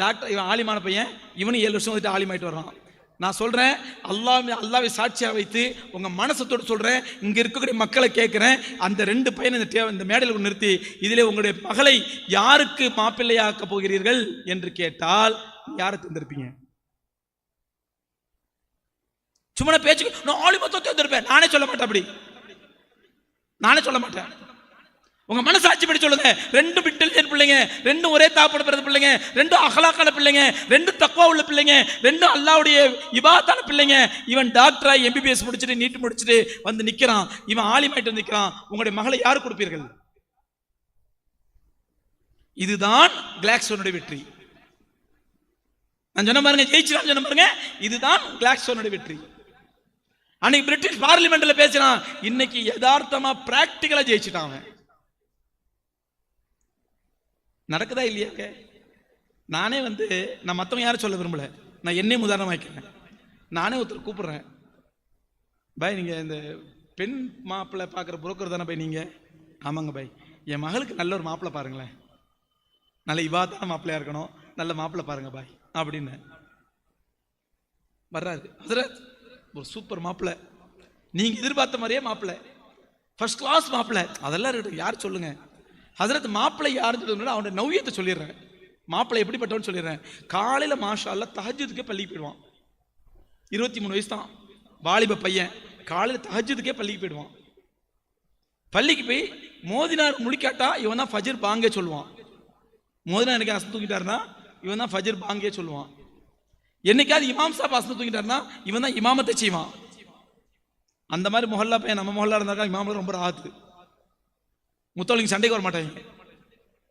டாக்டர், இவன் ஆலிமான பையன். இவனும் 7 வருஷம் வந்துட்டு ஆலிமாயிட்டு வர்றான். நான் சொல்றேன், அல்லாஹ்வை சாட்சியா வைத்து உங்க மனசத்தோடு சொல்றேன், இங்க இருக்கக்கூடிய மக்களை கேட்கிறேன், அந்த 2 பையனை இந்த மேடையில் நிறுத்தி, இதிலே உங்களுடைய மகளை யாருக்கு மாப்பிள்ளையாக்க போகிறீர்கள் என்று கேட்டால் யாரை தேர்ந்தெடுப்பீங்க? சும்மா பேச்சுக்கு நான் ஆலிமத்தை தேர்ந்தெடுப்பேன். நானே சொல்ல மாட்டேன். உங்க மனசாட்சி படி சொல்லுங்க. ரெண்டும் இன்டெலிஜென்ட் பிள்ளைங்க, ரெண்டும் ஒரே தாப்பட பிறந்த பிள்ளைங்க, ரெண்டும் அகலாக்கான பிள்ளைங்க, ரெண்டும் தக்வா உள்ள பிள்ளைங்க, ரெண்டும் அல்லாஹ்வுடைய இபாதத்தான பிள்ளைங்க. இவன் டாக்டரா எம்பிபிஎஸ் முடிச்சுட்டு நீட் முடிச்சுட்டு வந்து நிக்கிறான், இவன் ஆலிமாயிட்டு வந்து நிக்கிறான். உங்களுடைய மகளை யாரு கொடுப்பீர்கள்? இதுதான் கிளாக்ஸோனுடைய வெற்றி. நான் சொன்ன பாருங்க, ஜெயிச்சிடான்னு சொன்ன பாருங்க, இதுதான் கிளாக்ஸோனுடைய வெற்றி. அன்னைக்கு பிரிட்டிஷ் பார்லிமெண்ட்ல பேசினான், இன்னைக்கு யதார்த்தமா பிராக்டிகலா ஜெயிச்சிட்டான். நடக்குதா இல்லையா? நானே வந்து நான் மற்றவங்க யாரும் சொல்ல விரும்பல, நான் என்னையும் உதாரணமாக்கிறேன். நானே ஒருத்தர் கூப்பிடுறேன், பாய் நீங்க இந்த பெண் மாப்பிள்ளை பார்க்குற புரோக்கர் தானே பாய் நீங்க? ஆமாங்க பாய், என் மகளுக்கு நல்ல ஒரு மாப்பிள்ளை பாருங்களேன், நல்ல இவாதான மாப்பிள்ளையா இருக்கணும், நல்ல மாப்பிள்ளை பாருங்க பாய் அப்படின்னு வர்றாரு. ஹசரத் ஒரு சூப்பர் மாப்பிள்ளை, நீங்க எதிர்பார்த்த மாதிரியே மாப்பிள்ளை, ஃபர்ஸ்ட் கிளாஸ் மாப்பிள்ளை. அதெல்லாம் இருக்கு, யார் சொல்லுங்க ஹசரத் மாப்பிள்ளை யாருன்னு சொல்லுங்க. அவனோட நவ்யத்தை சொல்லிடுறேன், மாப்பிள்ளை எப்படிப்பட்டவன்னு சொல்லிடுறேன். காலையில மாஷா அல்லாஹ் தஹஜ்ஜுதுக்கே பள்ளிக்கு போயிடுவான். 23 வயசு தான் வாலிப பையன், காலையில தஹஜ்ஜுதுக்கே பள்ளிக்கு போயிடுவான். பள்ளிக்கு போய் மோதினார் முழிக்காட்டா இவன் தான் ஃபஜ்ர் பாங்கே சொல்லுவான். மோதினார் எனக்கு அசந்து தூங்கிட்டாருன்னா இவன் தான் ஃபஜ்ர் பாங்கே சொல்லுவான். என்னைக்காவது இமாம் சாப் அசந்து தூங்கிட்டாருன்னா இவன் தான் இமாமத்தை செய்வான். அந்த மாதிரி மொஹல்லா பையன் நம்ம மொஹல்லா இருந்தாக்கா இமாம் ரொம்ப ராத்து, முத்தவளிங்க சண்டைக்கு வர மாட்டாங்க.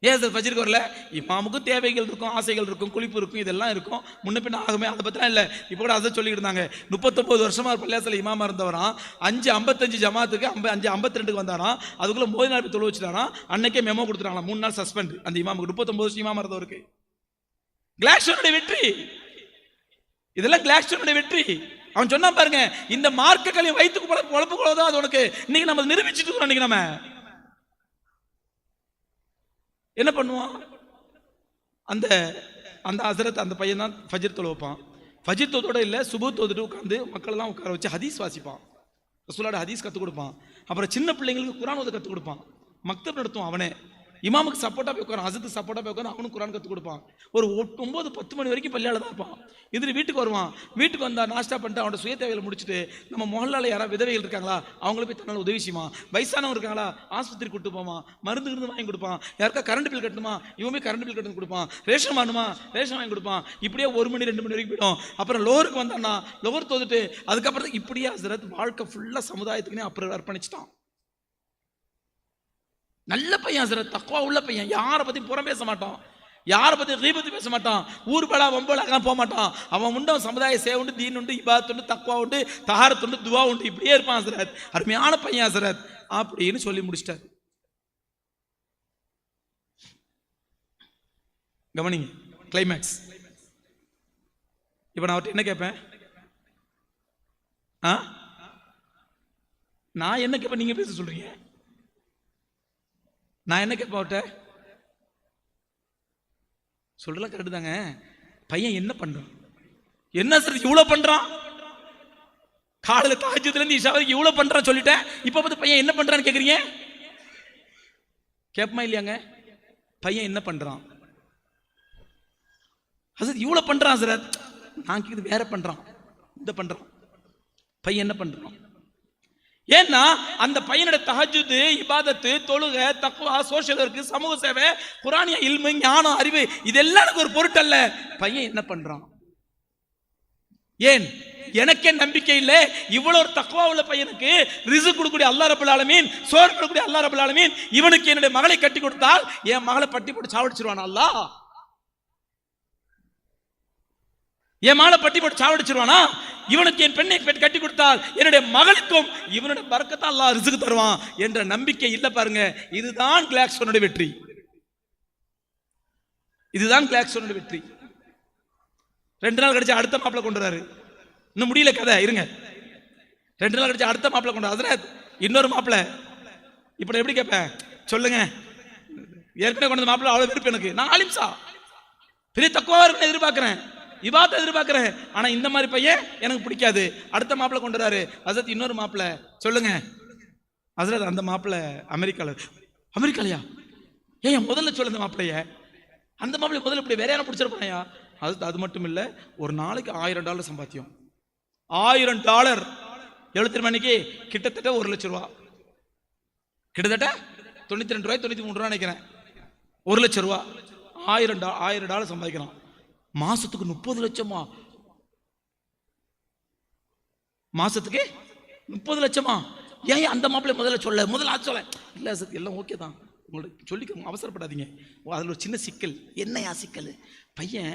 ஏன் சார் ஃபஜ்ருக்கு வரல? இமாமுக்கும் தேவைகள் இருக்கும், ஆசைகள் இருக்கும், குளிப்பு இருக்கும், இதெல்லாம் இருக்கும், முன்ன பின்ன ஆகுமே, அதை பற்றிலாம் இல்லை. இப்போ கூட அதை சொல்லிக்கிட்டு இருந்தாங்க. 39 வருஷமா பள்ளியாசல இமாமா இருந்தவரான், 5:55 ஜமாத்துக்கு 5:52 வந்தாராம். அதுக்குள்ள மோதினார் போய் தொழு வச்சுட்டாராம். அன்னைக்கே மெமோ கொடுத்துட்டாங்களா, 3 நாள் சஸ்பெண்ட் அந்த இமாமுக்கு. 39 வருஷம் இமாமா இருந்தவருக்கு. கிளாக்ஸோனுடைய வெற்றி இதெல்லாம், கிளாக்ஸோனுடைய வெற்றி. அவன் சொன்னா பாருங்க, இந்த மார்க்கங்களையும் வைத்துக்கு பொழப்பு கொள்ளதான் அது உனக்கு. இன்னைக்கு நம்ம நிரூபிச்சுட்டு இருக்கோம். இன்னைக்கு நம்ம என்ன பண்ணுவான்? அந்த அந்த ஹசரத் அந்த பையன் தான் ஃபஜ்ர் தொழ வைப்பான். ஃபஜ்ர் தொழுதோட இல்லை, சுபு தொழுதுட்டு உட்காந்து மக்களெல்லாம் உட்கார வச்சு ஹதீஸ் வாசிப்பான், ரசூலோட ஹதீஸ் கற்றுக் கொடுப்பான். அப்புறம் சின்ன பிள்ளைங்களுக்கு குர்ஆன் ஓத கற்றுக் கொடுப்பான். மக்தப் நடத்துவான் அவனே. இமாமுக்கு சப்போர்ட்டா போய் உட்காரான், ஹசரத்துக்கு சப்போர்ட்டா போய் உட்காந்து அவனுக்கு குர்ஆன் கற்றுக் கொடுப்பான். ஒரு 9-10 மணி வரைக்கும் பள்ளியால தான் இருப்பான். இது வீட்டுக்கு வருவான். வீட்டுக்கு வந்தா நாஸ்டா பண்ணிட்டு அவனோட சுய தேவைகளை முடிச்சுட்டு, நம்ம மொஹல்லால யாராவது விதவைகள் இருக்காங்களா அவங்கள போய் தன்னால் உதவி செய்வான். வயசானவங்க இருக்காங்களா ஆஸ்பத்திரி கூட்டு போவான், மருந்து வாங்கி கொடுப்பான். யாருக்கா கரண்ட் பில் கட்டணுமா இவன் போய் கரண்ட் பில் கட்டணும் கொடுப்பான். ரேஷன் வாங்கணுமா ரேஷன் வாங்கி கொடுப்பான். இப்படியே 1 மணி 2 மணி வரைக்கும் போயிடும். அப்புறம் லோருக்கு வந்தான்னா லோவர் தோதுட்டு அதுக்கப்புறம் இப்படியே ஹசரத் வாழ்க்கை ஃபுல்லா சமுதாயத்துக்குன்னே அப்புறம் அர்ப்பணிச்சிட்டான். நல்ல பையன் ஹசரத், தக்வா உள்ள பையன், யாரை பத்தி புறம் பேச மாட்டான், யாரை பத்தி கீபத்து பேச மாட்டான், ஊர்பலா வம்பலாக்கெல்லாம் போக மாட்டான். அவன் உண்டு, சமுதாய சேவை உண்டு, தீன் உண்டு, இபாதத் உண்டு, தக்வா உண்டு, தஹாரத் உண்டு, துவா உண்டு, இப்படியே இருப்பான் ஹசரத். அருமையான பையன் ஹசரத் அப்படின்னு சொல்லி முடிச்சிட்டார். கவனிங்க கிளைமேக்ஸ். இப்ப நான் அவர்கிட்ட என்ன கேட்பேன்? நான் என்ன கேட்பேன், நீங்க பேச சொல்றீங்க. நான் என்ன கேட்பேன் அவர்கிட்ட? சொல்றலாம் கரெக்டு தாங்க. பையன் என்ன பண்றான்? என்ன சார் இவ்வளவு பண்றான்? காலையில தஹஜ்ஜுதுல இருந்து இஷா வரைக்கும் இவ்வளவு பண்றான் சொல்லிட்டேன். இப்ப பார்த்து பையன் என்ன பண்றான்னு கேக்குறீங்க? கேட்பமா இல்லையாங்க? பையன் என்ன பண்றான்? ஹசரத் இவ்வளவு பண்றான் சார், நான் கேக்குது வேற பண்றான், இந்த பண்றான். பையன் என்ன பண்றான்? ஏன்னா அந்த பையனோட தஹஜ்ஜுத், இபாதத்து, தொழுகை, தக்வா, சோஷியல் ஒர்க், சமூக சேவை, குர்ஆனிய இல்மு, ஞானம், அறிவு, இதெல்லாம் எனக்கு ஒரு பொருட்டல்ல. பையன் என்ன பண்றான்? ஏன் எனக்கே நம்பிக்கை இல்லை. இவ்வளவு ஒரு தக்வா உள்ள பையனுக்கு ரிஸ்க் கொடுக்கக்கூடிய அல்லாஹ் ரப்பல் ஆலமீன், சோறு கொடுக்கக்கூடிய அல்லாஹ் ரப்பல் ஆலமீன், இவனுக்கு என்னுடைய மகளை கட்டி கொடுத்தால் என் மகளை பட்டி போட்டு சாவடிச்சிருவான் அல்லாஹ். என் மகளை பட்டி போட்டு சாவடிச்சிருவானா? இவனுக்கு என் பெண்ணை கட்டி கொடுத்தால் என்னுடைய மகளுக்கும் இவனுடைய பரக்கத்தை அல்லாஹ் ரிஸ்க் தருவான் என்ற நம்பிக்கை இல்ல பாருங்க. இதுதான் கிளாக்ஸோனுடைய வெற்றி. இதுதான் கிளாக்ஸோனுடைய வெற்றி. 2 நாள் கழிச்சு அடுத்த மாப்பிளை கொண்டு வராரு. இன்னும் முடியல கதை, இருங்க. 2 நாள் கழிச்சு அடுத்த மாப்பிளை கொண்டு வர, இன்னொரு மாப்பிளை. இப்ப எப்படி கேட்பேன் சொல்லுங்க? ஏற்கனவே கொண்டு வந்த மாப்பிளை அவ்வளவு விருப்பம் எனக்கு. நான் ஆலிம்சா பெரிய தக்குவா இருக்குன்னு எதிர்பார்க்கிறேன், இபாதத்தை எதிர்பார்க்கிறேன். ஆனா இந்த மாதிரி பையன் எனக்கு பிடிக்காது. அடுத்த மாப்பிளை கொண்டு வராரு. ஹசரத் இன்னொரு மாப்பிளை சொல்லுங்க. ஹசரத் அந்த மாப்பிளை அமெரிக்காலயா? ஏன் முதல்ல சொல்லுங்க மாப்பிளைய, அந்த மாப்பிளை முதல்ல இப்படி வேற யாரும் பிடிச்சிருப்பாயா? அது மட்டும் இல்ல, ஒரு நாளைக்கு $1000 சம்பாத்தியம். $1000 எவ்வளவு தெரியுமா? இன்னைக்கு கிட்டத்தட்ட 1 லட்சம் ரூபா. கிட்டத்தட்ட 92 ரூபாய் 93 ரூபா நினைக்கிறேன். 1 லட்சம் ரூபா, $1000 சம்பாதிக்கிறான். மாசத்துக்கு 30 லட்சமா? மாசத்துக்கு 30 லட்சமா? ஏன் அந்த மாப்பிள்ளை முதல்ல அது சொல்ல இல்லை சார், எல்லாம் ஓகே தான், உங்களுக்கு சொல்லிக்க அவசரப்படாதீங்க. அதில் ஒரு சின்ன சிக்கல். என்னையா சிக்கல்? பையன்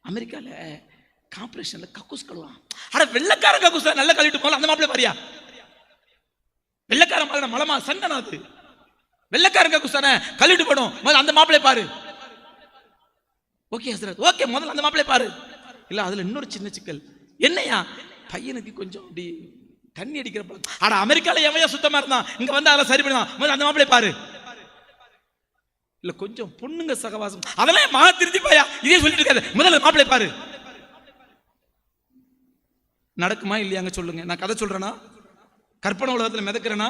அமெரிக்காவில் கார்பரேஷனில் கக்கூஸ் கழுவான். ஆனால் வெள்ளக்காரன் கக்கூஸ் நல்லா கழுவிட்டு போகலாம். அந்த மாப்பிள்ளை பாரியா? வெள்ளக்காரன் மாதிரி மலமா சங்கனாது, வெள்ளக்காரன் கக்கூஸ் தானே கழுவிட்டு போடும். முதல்ல அந்த மாப்பிள்ளை பாரு. ஓகே சார், ஓகே, முதல்ல அந்த மாப்பிள்ளை பாரு. இல்லை, அதில் இன்னொரு சின்ன சிக்கல். என்னையா? பையனுக்கு கொஞ்சம் அப்படி தண்ணி அடிக்கிறப்ப, ஆனா அமெரிக்கால எவையா சுத்தமா இருந்தான், இங்க வந்து அதெல்லாம் சரி பண்ணலாம். முதல்ல அந்த மாப்பிள்ளை பாரு. இல்ல கொஞ்சம் பொண்ணுங்க சகவாசம், அதெல்லாம் மா திருத்திப்பாயா, இதே சொல்லிட்டு இருக்காது. முதல்ல மாப்பிள்ளை பாரு. நடக்குமா இல்லையாங்க சொல்லுங்க. நான் கதை சொல்றேனா, கற்பனை உலகத்துல மிதக்கிறேனா?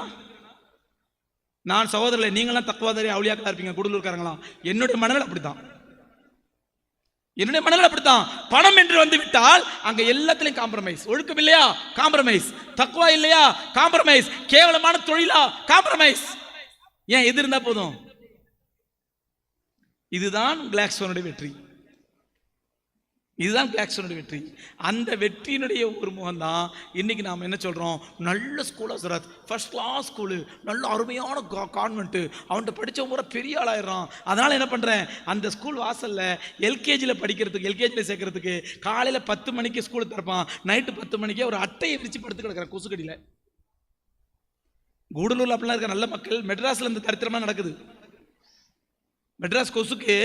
நான் சகோதரர்களை, நீங்களாம் தக்குவாதாரி அவுளியாக்களா இருப்பீங்க, கூடலூர்காரங்களாம். என்னுடைய மனநிலை அப்படித்தான். என்னுடைய மனநிலை அப்படித்தான். பணம் என்று வந்து விட்டால் அங்க எல்லாத்திலையும் காம்ப்ரமைஸ். ஒழுக்கம் இல்லையா? காம்ப்ரமைஸ். தக்குவா இல்லையா? காம்ப்ரமைஸ். கேவலமான தொழிலா? காம்ப்ரமைஸ். ஏன் எது இருந்தா போதும்? இதுதான் கிளாக்ஸ்டோனுடைய வெற்றி. இதுதான் கிளாக்ஸ்டோனுடைய வெற்றி. அந்த வெற்றியினுடைய ஒரு முகம் தான் இன்னைக்கு நாம் என்ன சொல்றோம், நல்ல ஸ்கூல் ஹசரத், ஃபர்ஸ்ட் கிளாஸ் ஸ்கூலு, நல்ல அருமையான கான்வென்ட்டு, அவன்கிட்ட படித்த முறை பெரிய ஆளாயிடுறான். அதனால என்ன பண்றேன், அந்த ஸ்கூல் வாசல்ல எல்கேஜியில் படிக்கிறதுக்கு, எல்கேஜியில் சேர்க்கறதுக்கு காலையில் 10 மணிக்கு ஸ்கூலுக்கு திறப்பான், நைட்டு 10 மணிக்கே ஒரு அட்டையை விரிச்சு படுத்து கிடக்கிறேன் கொசுக்கடியில். கூடலூர்ல அப்படிலாம் இருக்க நல்ல மக்கள். மெட்ராஸ்ல இந்த தரித்திரமா நடக்குது. மெட்ராஸ் கொசுக்கு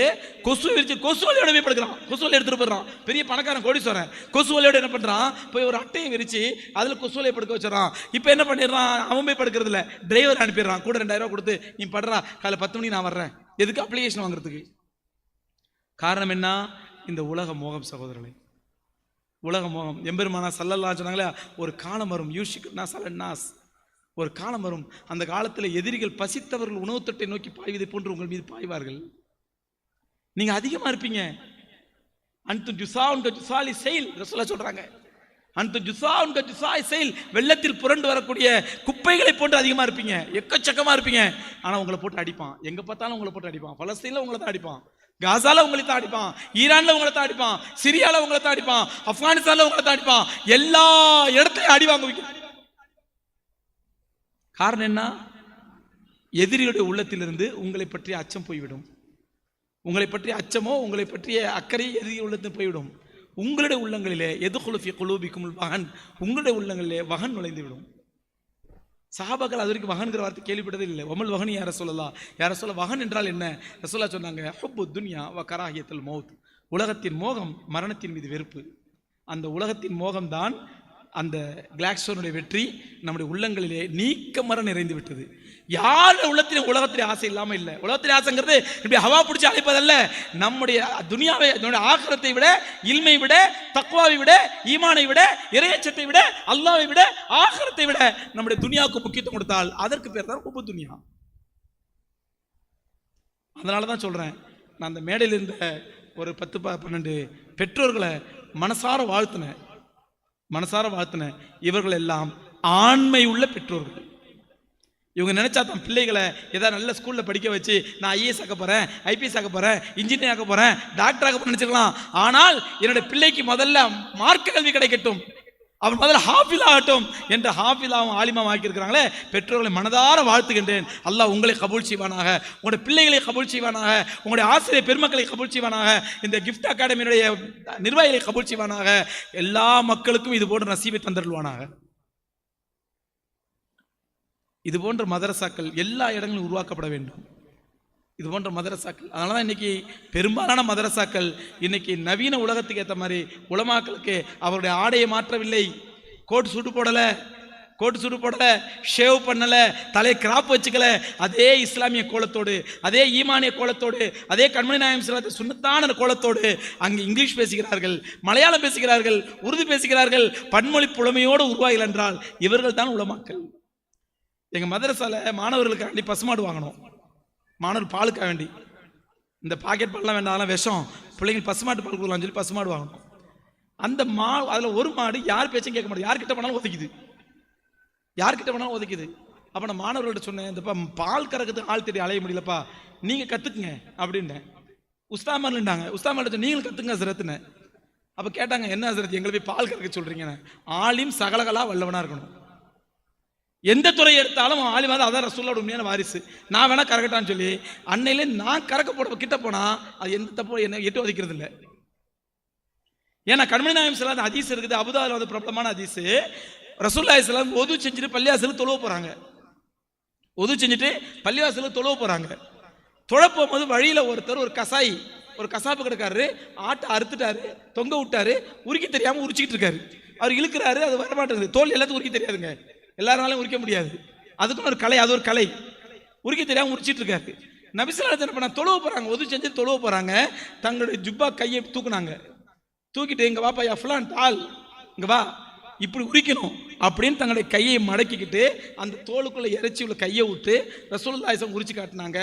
கொசு விரிச்சு கொசு வலையோட போய் படுக்கிறான், கொசு வலை எடுத்துட்டு போயிடறான். பெரிய பணக்காரன் கோடீஸ்வரன் கொசு வலையோட என்ன பண்றான், போய் ஒரு அட்டையை விரிச்சு அதுல கொசு வலையை படுக்க வச்சிடறான். இப்போ என்ன பண்ணிடுறான், அவன் போய் படுக்கிறது இல்லை, டிரைவர் அனுப்பிடுறான். கூட 2000 ரூபா கொடுத்து நீ படுறா, காலை 10 மணிக்கு நான் வர்றேன். எதுக்கு? அப்ளிகேஷன் வாங்குறதுக்கு. காரணம் என்ன? இந்த உலக மோகம் சகோதரர்களே, உலக மோகம். எம்பெருமானா ஸல்லல்லாஹு அலைஹி சொன்னாங்களே, ஒரு காலம் வரும், யூஷிக்கு நாஸ், ஒரு காலம் வரும், அந்த காலத்தில் எதிரிகள் பசித்தவர்கள் உணவு தட்டை நோக்கி பாய்வதை போன்று உங்கள் மீது பாய்வார்கள். நீங்க அதிகமா இருப்பீங்க. அன்து ஜுசாவுன் ஜுசாலி செயல் ரசூலுல்லாஹ் சொல்றாங்க. அன்து ஜுசாவுன் ஜுசாலி செயல், வெள்ளத்தில் புரண்டு வரக்கூடிய குப்பைகளை போன்று அதிகமா இருப்பீங்க, எக்கச்சக்கமா இருப்பீங்க. ஆனா உங்களை போட்டு அடிப்பான். எங்க பார்த்தாலும் உங்களை போட்டு அடிப்பான். பலஸ்தீன்ல உங்களை தான் அடிப்பான், காசால உங்களை தான் அடிப்பான், ஈரான்ல உங்களை தான் அடிப்பான், சிரியால உங்களை தான் அடிப்பான், ஆப்கானிஸ்தான்ல உங்களை தான் அடிப்பான். எல்லா இடத்துலையும் அடி வாங்குவீங்க. காரணம் என்ன? எதிரியுடைய உள்ளத்திலிருந்து உங்களை பற்றிய அச்சம் போய்விடும். உங்களை பற்றிய அச்சமோ, உங்களை பற்றிய அக்கறை எதிரி உள்ளத்தில் போய்விடும். உங்களுடைய உள்ளங்களிலே எதுகுலு ஃபீ குலூபிக்குமுல் வஹன், உங்களுடைய உள்ளங்களிலே வஹன் நுழைந்து விடும். சஹாபாக்கள் அது வரைக்கும் வஹன்கிற வார்த்தை கேள்விப்பட்டதே இல்லை. ஒமல் வஹன் யா ரசூலல்லாஹ், யா ரசூலல்லாஹ் வஹன் என்றால் என்ன? ரசூலுல்லாஹ் சொன்னாங்க, ஹுப்பு துன்யா வ கராஹியத்துல் மௌத், உலகத்தின் மோகம், மரணத்தின் மீது வெறுப்பு. அந்த உலகத்தின் மோகம்தான் அந்த கிளாக்ஸ்டோனுடைய வெற்றி நம்முடைய உள்ளங்களிலே நீக்கமர நிறைந்து விட்டது. யார் உள்ளத்திலும் உலகத்திலே ஆசை இல்லாம இல்லை. உலகத்திலே ஆசைங்கிறது இப்படி ஹவா பிடிச்சி அழைப்பதல்ல. நம்முடைய துனியாவை, நம்முடைய ஆகிரத்தை விட, இல்மை விட, தக்வாவை விட, ஈமானை விட, இறையச்சத்தை விட, அல்லாஹ்வை விட, ஆகிரத்தை விட நம்முடைய துனியாவுக்கு முக்கியத்துவம் கொடுத்தால் அதற்கு பேர் தான் உப்பு துனியா. அதனாலதான் சொல்றேன், நான் அந்த மேடையில் இருந்த ஒரு 10-12 பெற்றோர்களை மனசார வாழ்த்தினேன். இவர்கள் எல்லாம் ஆண்மை உள்ள பெற்றோர்கள். இவங்க நினைச்சா தான் பிள்ளைகளை ஏதாவது நல்ல ஸ்கூல்ல படிக்க வச்சு நான் ஐஏஎஸ் ஆக்க போறேன், ஐபிஎஸ் ஆக்க போறேன், இன்ஜினியர் ஆக்க போறேன், டாக்டர் ஆக்க போறேன் நினைச்சிக்கலாம். ஆனால் என்னுடைய பிள்ளைக்கு முதல்ல மார்க்க கல்வி கிடைக்கட்டும், அவன் முதல்ல ஹாஃபில் ஆகட்டும் என்று ஹாஃபிலாவும் ஆலிமாவும் ஆக்கியிருக்கிறாங்களே, பெற்றோர்களை மனதார வாழ்த்துகின்றேன். அல்லாஹ் உங்களை கபூல் செய்வானாக, உங்களுடைய பிள்ளைகளை கபூல் செய்வானாக, உங்களுடைய ஆசிரியர் பெருமக்களை கபூல் செய்வானாக, இந்த கிஃப்ட் அகாடமியினுடைய நிர்வாகிகளை கபூல் செய்வானாக. எல்லா மக்களுக்கும் இது போன்ற நசீபை தந்தருள்வானாக. இது போன்ற மதரசாக்கள் எல்லா இடங்களும் உருவாக்கப்பட வேண்டும். இது போன்ற மதரசாக்கள். அதனால தான் இன்னைக்கு பெரும்பாலான மதரசாக்கள் இன்னைக்கு நவீன உலகத்துக்கு ஏற்ற மாதிரி உலமாக்களுக்கு அவருடைய ஆடையை மாற்றவில்லை. கோட் சுட்டு போடல, ஷேவ் பண்ணல, தலை கிராப் வச்சுக்கல. அதே இஸ்லாமிய கோலத்தோடு, அதே ஈமானிய கோலத்தோடு, அதே கண்மணி நாயகம் ஸல்லல்லாஹு அலைஹி சுன்னத்தான கோலத்தோடு அங்கு இங்கிலீஷ் பேசுகிறார்கள், மலையாளம் பேசுகிறார்கள், உருது பேசுகிறார்கள். பன்மொழி புலமையோடு உருவாகல் என்றால் இவர்கள் தான் உலமாக்கள். எங்க மதரசால மாணவர்களுக்காண்டி பசுமாடு வாங்கணும். மாணவர் பாலுக்காக வேண்டி, இந்த பாக்கெட் பால்லாம் வேண்டாம், அதெல்லாம் விஷம், பிள்ளைங்க பசுமாட்டு பால் கொடுக்கலாம்னு சொல்லி பசுமாடு வாங்கணும். அந்த அதில் ஒரு மாடு யார் பேச்சும் கேட்க மாட்டேங்குது, யார்கிட்ட போனாலும் ஒதுக்குது. அப்போ நான் மாணவர்கள்ட்ட சொன்னேன், இந்தப்பா பால் கறக்கிறதுக்கு ஆள் தேடி அலைய முடியலப்பா, நீங்கள் கற்றுக்குங்க அப்படின்னேன். உஸ்தாமர்ன்றாங்க. உஸ்தாமர்கிட்ட நீங்களும் கற்றுங்க ஹசரத்துன்னு. அப்போ கேட்டாங்க, என்ன ஹசரத் எங்களை போய் பால் கறக்க சொல்கிறீங்க? ஆலிம் சகலகலா வல்லவனாக இருக்கணும். எந்த துறை எடுத்தாலும் ஆலிமாத அதான் ரசூலுல்லாஹ்வுடைய உண்மையான வாரிசு. நான் வேணா கறக்கட்டான்னு சொல்லி அன்னையிலே நான் கறக்க போட கிட்ட போனா அது எந்த தப்பும் என்ன எட்டு வதைக்கிறது இல்லை. ஏன்னா கண்மணி நாயகம் ஸல்லல்லாஹு அலைஹி ஹதீஸ் இருக்குது, அபூதாவுல வந்து பிரபலமான ஹதீஸ். ரசூலுல்லாஹி ஸல்லல்லாஹு அலைஹி வஸல்லம் ஒது செஞ்சுட்டு பள்ளிவாசலுக்கு தொழுவ போறாங்க. ஒது செஞ்சுட்டு பள்ளிவாசலுக்கு தொழுவ போறாங்க. தொழ போகும்போது வழியில ஒருத்தர் ஒரு கசாயி, ஒரு கசாப்பு கிடக்காரு, ஆட்டை அறுத்துட்டாரு, தொங்க விட்டாரு, உரிக்க தெரியாம உரிச்சிக்கிட்டு இருக்காரு. அவர் இழுக்கிறாரு, அது வரமாட்டேங்குது. தோல் எல்லாத்துக்கும் உரிக்க தெரியாதுங்க, எல்லாருனாலும் உரிக்க முடியாது. அதுக்கும் ஒரு கலை, அது ஒரு கலை. உரிக்க தெரியாம உரிச்சிட்டு இருக்காரு. நபி ஸல்லல்லாஹு அலைஹி வஸல்லம் தொழுவ போறாங்க, ஒது செஞ்சு தொழுவ போறாங்க. தங்களுடைய ஜுப்பா கையை தூக்குனாங்க. தூக்கிட்டு இங்க வாப்பா ஃபுலான் தால், இங்க வா, இப்படி உரிக்கணும் அப்படின்னு தங்களுடைய கையை மடக்கிக்கிட்டு அந்த தோலுக்குள்ள இறைச்சி உள்ள கையை விட்டு ரசூலுல்லாஹி ஸல்லல்லாஹு உரிச்சு காட்டினாங்க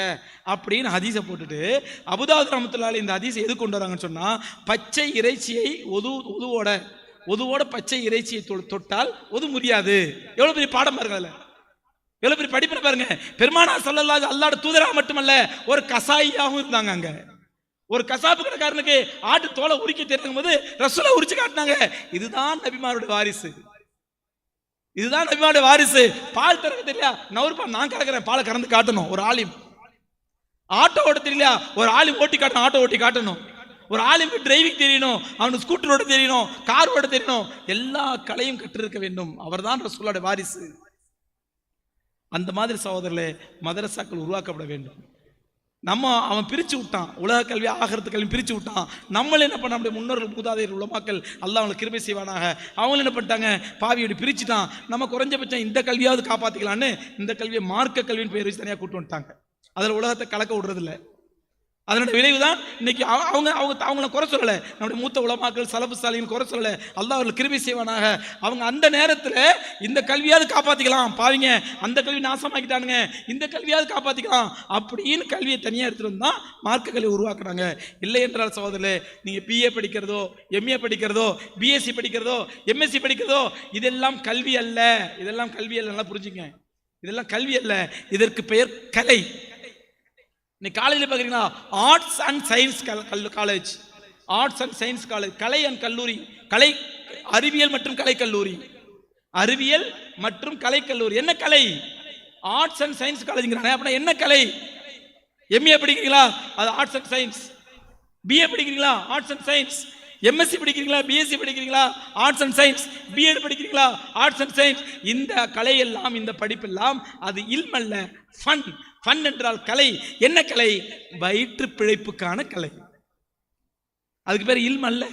அப்படின்னு ஹதீஸை போட்டுட்டு அபூதாவுத் ரஹ்மத்துல்லாஹி அலைஹி இந்த ஹதீஸை எது கொண்டு வராங்கன்னு சொன்னா, பச்சை இறைச்சியை ஒதுவோட பச்சை இறைச்சியை தொட்டால் ஒது முடியாது. எவ்வளவு பெரிய பாடம் பாருங்க, அதுல எவ்வளவு பெரிய படிப்பினை பாருங்க. பெருமானார் ஸல்லல்லாஹு அலைஹி அல்லாஹ்வுடைய தூதராக மட்டுமல்ல, ஒரு கசாயியாகவும் இருந்தாங்க. அங்க ஒரு கசாப்பு கடைக்காரனுக்கு ஆட்டு தோலை உரிக்க தெரியும் போது ரசூலுல்லாஹ் உரிச்சு காட்டினாங்க. இதுதான் நபிமாருடைய வாரிசு, இதுதான் நபிமாருடைய வாரிசு. பால் கறக்க தெரியல, நவர்பா நான் கறக்கிறேன், பாலை கறந்து காட்டணும். ஒரு ஆலிம் ஆட்டோ ஓட்ட தெரியல, ஒரு ஆலிம் ஓட்டி காட்டணும், ஆட்டோ ஓட்டி காட்டணும். ஒரு ஆலிமுக்கு டிரைவிங் தெரியணும், அவனுக்கு ஸ்கூட்டர் ஓட்ட தெரியணும், கார் ஓட்ட தெரியணும், எல்லா கலையும் கற்றிருக்க வேண்டும். அவர்தான் ரசூலுல்லாஹ்வுடைய வாரிசு. அந்த மாதிரி சகோதரர்களே மதரசாக்கள் உருவாக்கப்பட வேண்டும். அவன் பிரிச்சு விட்டான், உலக கல்வி ஆகிரத்து கல்வி பிரிச்சு விட்டான். நம்மள என்ன பண்ண, நம்முடைய முன்னோர்கள் மூதாதையர் உலமாக்கள் அல்லாஹ் அவங்களை கிருபை செய்வானாக, அவங்க என்ன பண்ணிட்டாங்க, பாவியோட பிரிச்சுட்டான். நம்ம குறைஞ்சபட்சம் இந்த கல்வியாவது காப்பாத்திக்கலான்னு இந்த கல்வியை மார்க்க கல்வின்னு பேர் வச்சு தனியாக கூட்டு வந்துட்டாங்க. அதில் உலகத்தை கலக்க விடுறது இல்லை. அதனுடைய விளைவு தான் இன்னைக்கு அவங்கள குறை சொல்லலை, நம்முடைய மூத்த உலமாக்கள் சலபு சாலிகள் குறை சொல்லலை, அல்லாஹ் அவர்கள் கிருபை செய்வானாக. அவங்க அந்த நேரத்தில் இந்த கல்வியாவது காப்பாற்றிக்கலாம், பாவிங்க அந்த கல்வி நாசமாக்கிட்டானுங்க, இந்த கல்வியாவது காப்பாற்றிக்கலாம் அப்படின்னு கல்வியை தனியாக எடுத்துகிட்டு தான் மார்க்க கல்வி உருவாக்குறாங்க. இல்லை என்றால் சகோதரர்களே, நீங்கள் பிஏ படிக்கிறதோ, எம்ஏ படிக்கிறதோ, பிஎஸ்சி படிக்கிறதோ, எம்எஸ்சி படிக்கிறதோ இதெல்லாம் கல்வி அல்ல. இதெல்லாம் கல்வி அல்ல, நல்லா புரிஞ்சுங்க. இதெல்லாம் கல்வி அல்ல, இதற்கு பெயர் கலை. இன்னைக்கு காலேஜில் பார்க்குறீங்களா, arts and science college, arts and science college, Kalai and கல்லூரி, கலை அறிவியல் மற்றும் கலை கல்லூரி, அறிவியல் மற்றும் கலை கல்லூரி. என்ன கலை? ஆர்ட்ஸ் அண்ட் சயின்ஸ் காலேஜ்ங்கிறாங்க. அப்படின்னா என்ன கலை? எம்ஏ படிக்கிறீங்களா, அது ஆர்ட்ஸ் அண்ட் சயின்ஸ். பிஏ படிக்கிறீங்களா, ஆர்ட்ஸ் அண்ட் சயின்ஸ். எம்எஸ்சி படிக்கிறீங்களா, பிஎஸ்சி படிக்கிறீங்களா, ஆர்ட்ஸ் அண்ட் சயின்ஸ். பிஎட் படிக்கிறீங்களா, ஆர்ட்ஸ் அண்ட் சயின்ஸ். இந்த கலை எல்லாம், இந்த படிப்பெல்லாம் அது இல்ம் அல்ல, ஃபன். ஃபன் என்றால் கலை. என்ன கலை? வயிற்று பிழைப்புக்கான கலை. அதுக்கு பேர் இல்ம் அல்ல,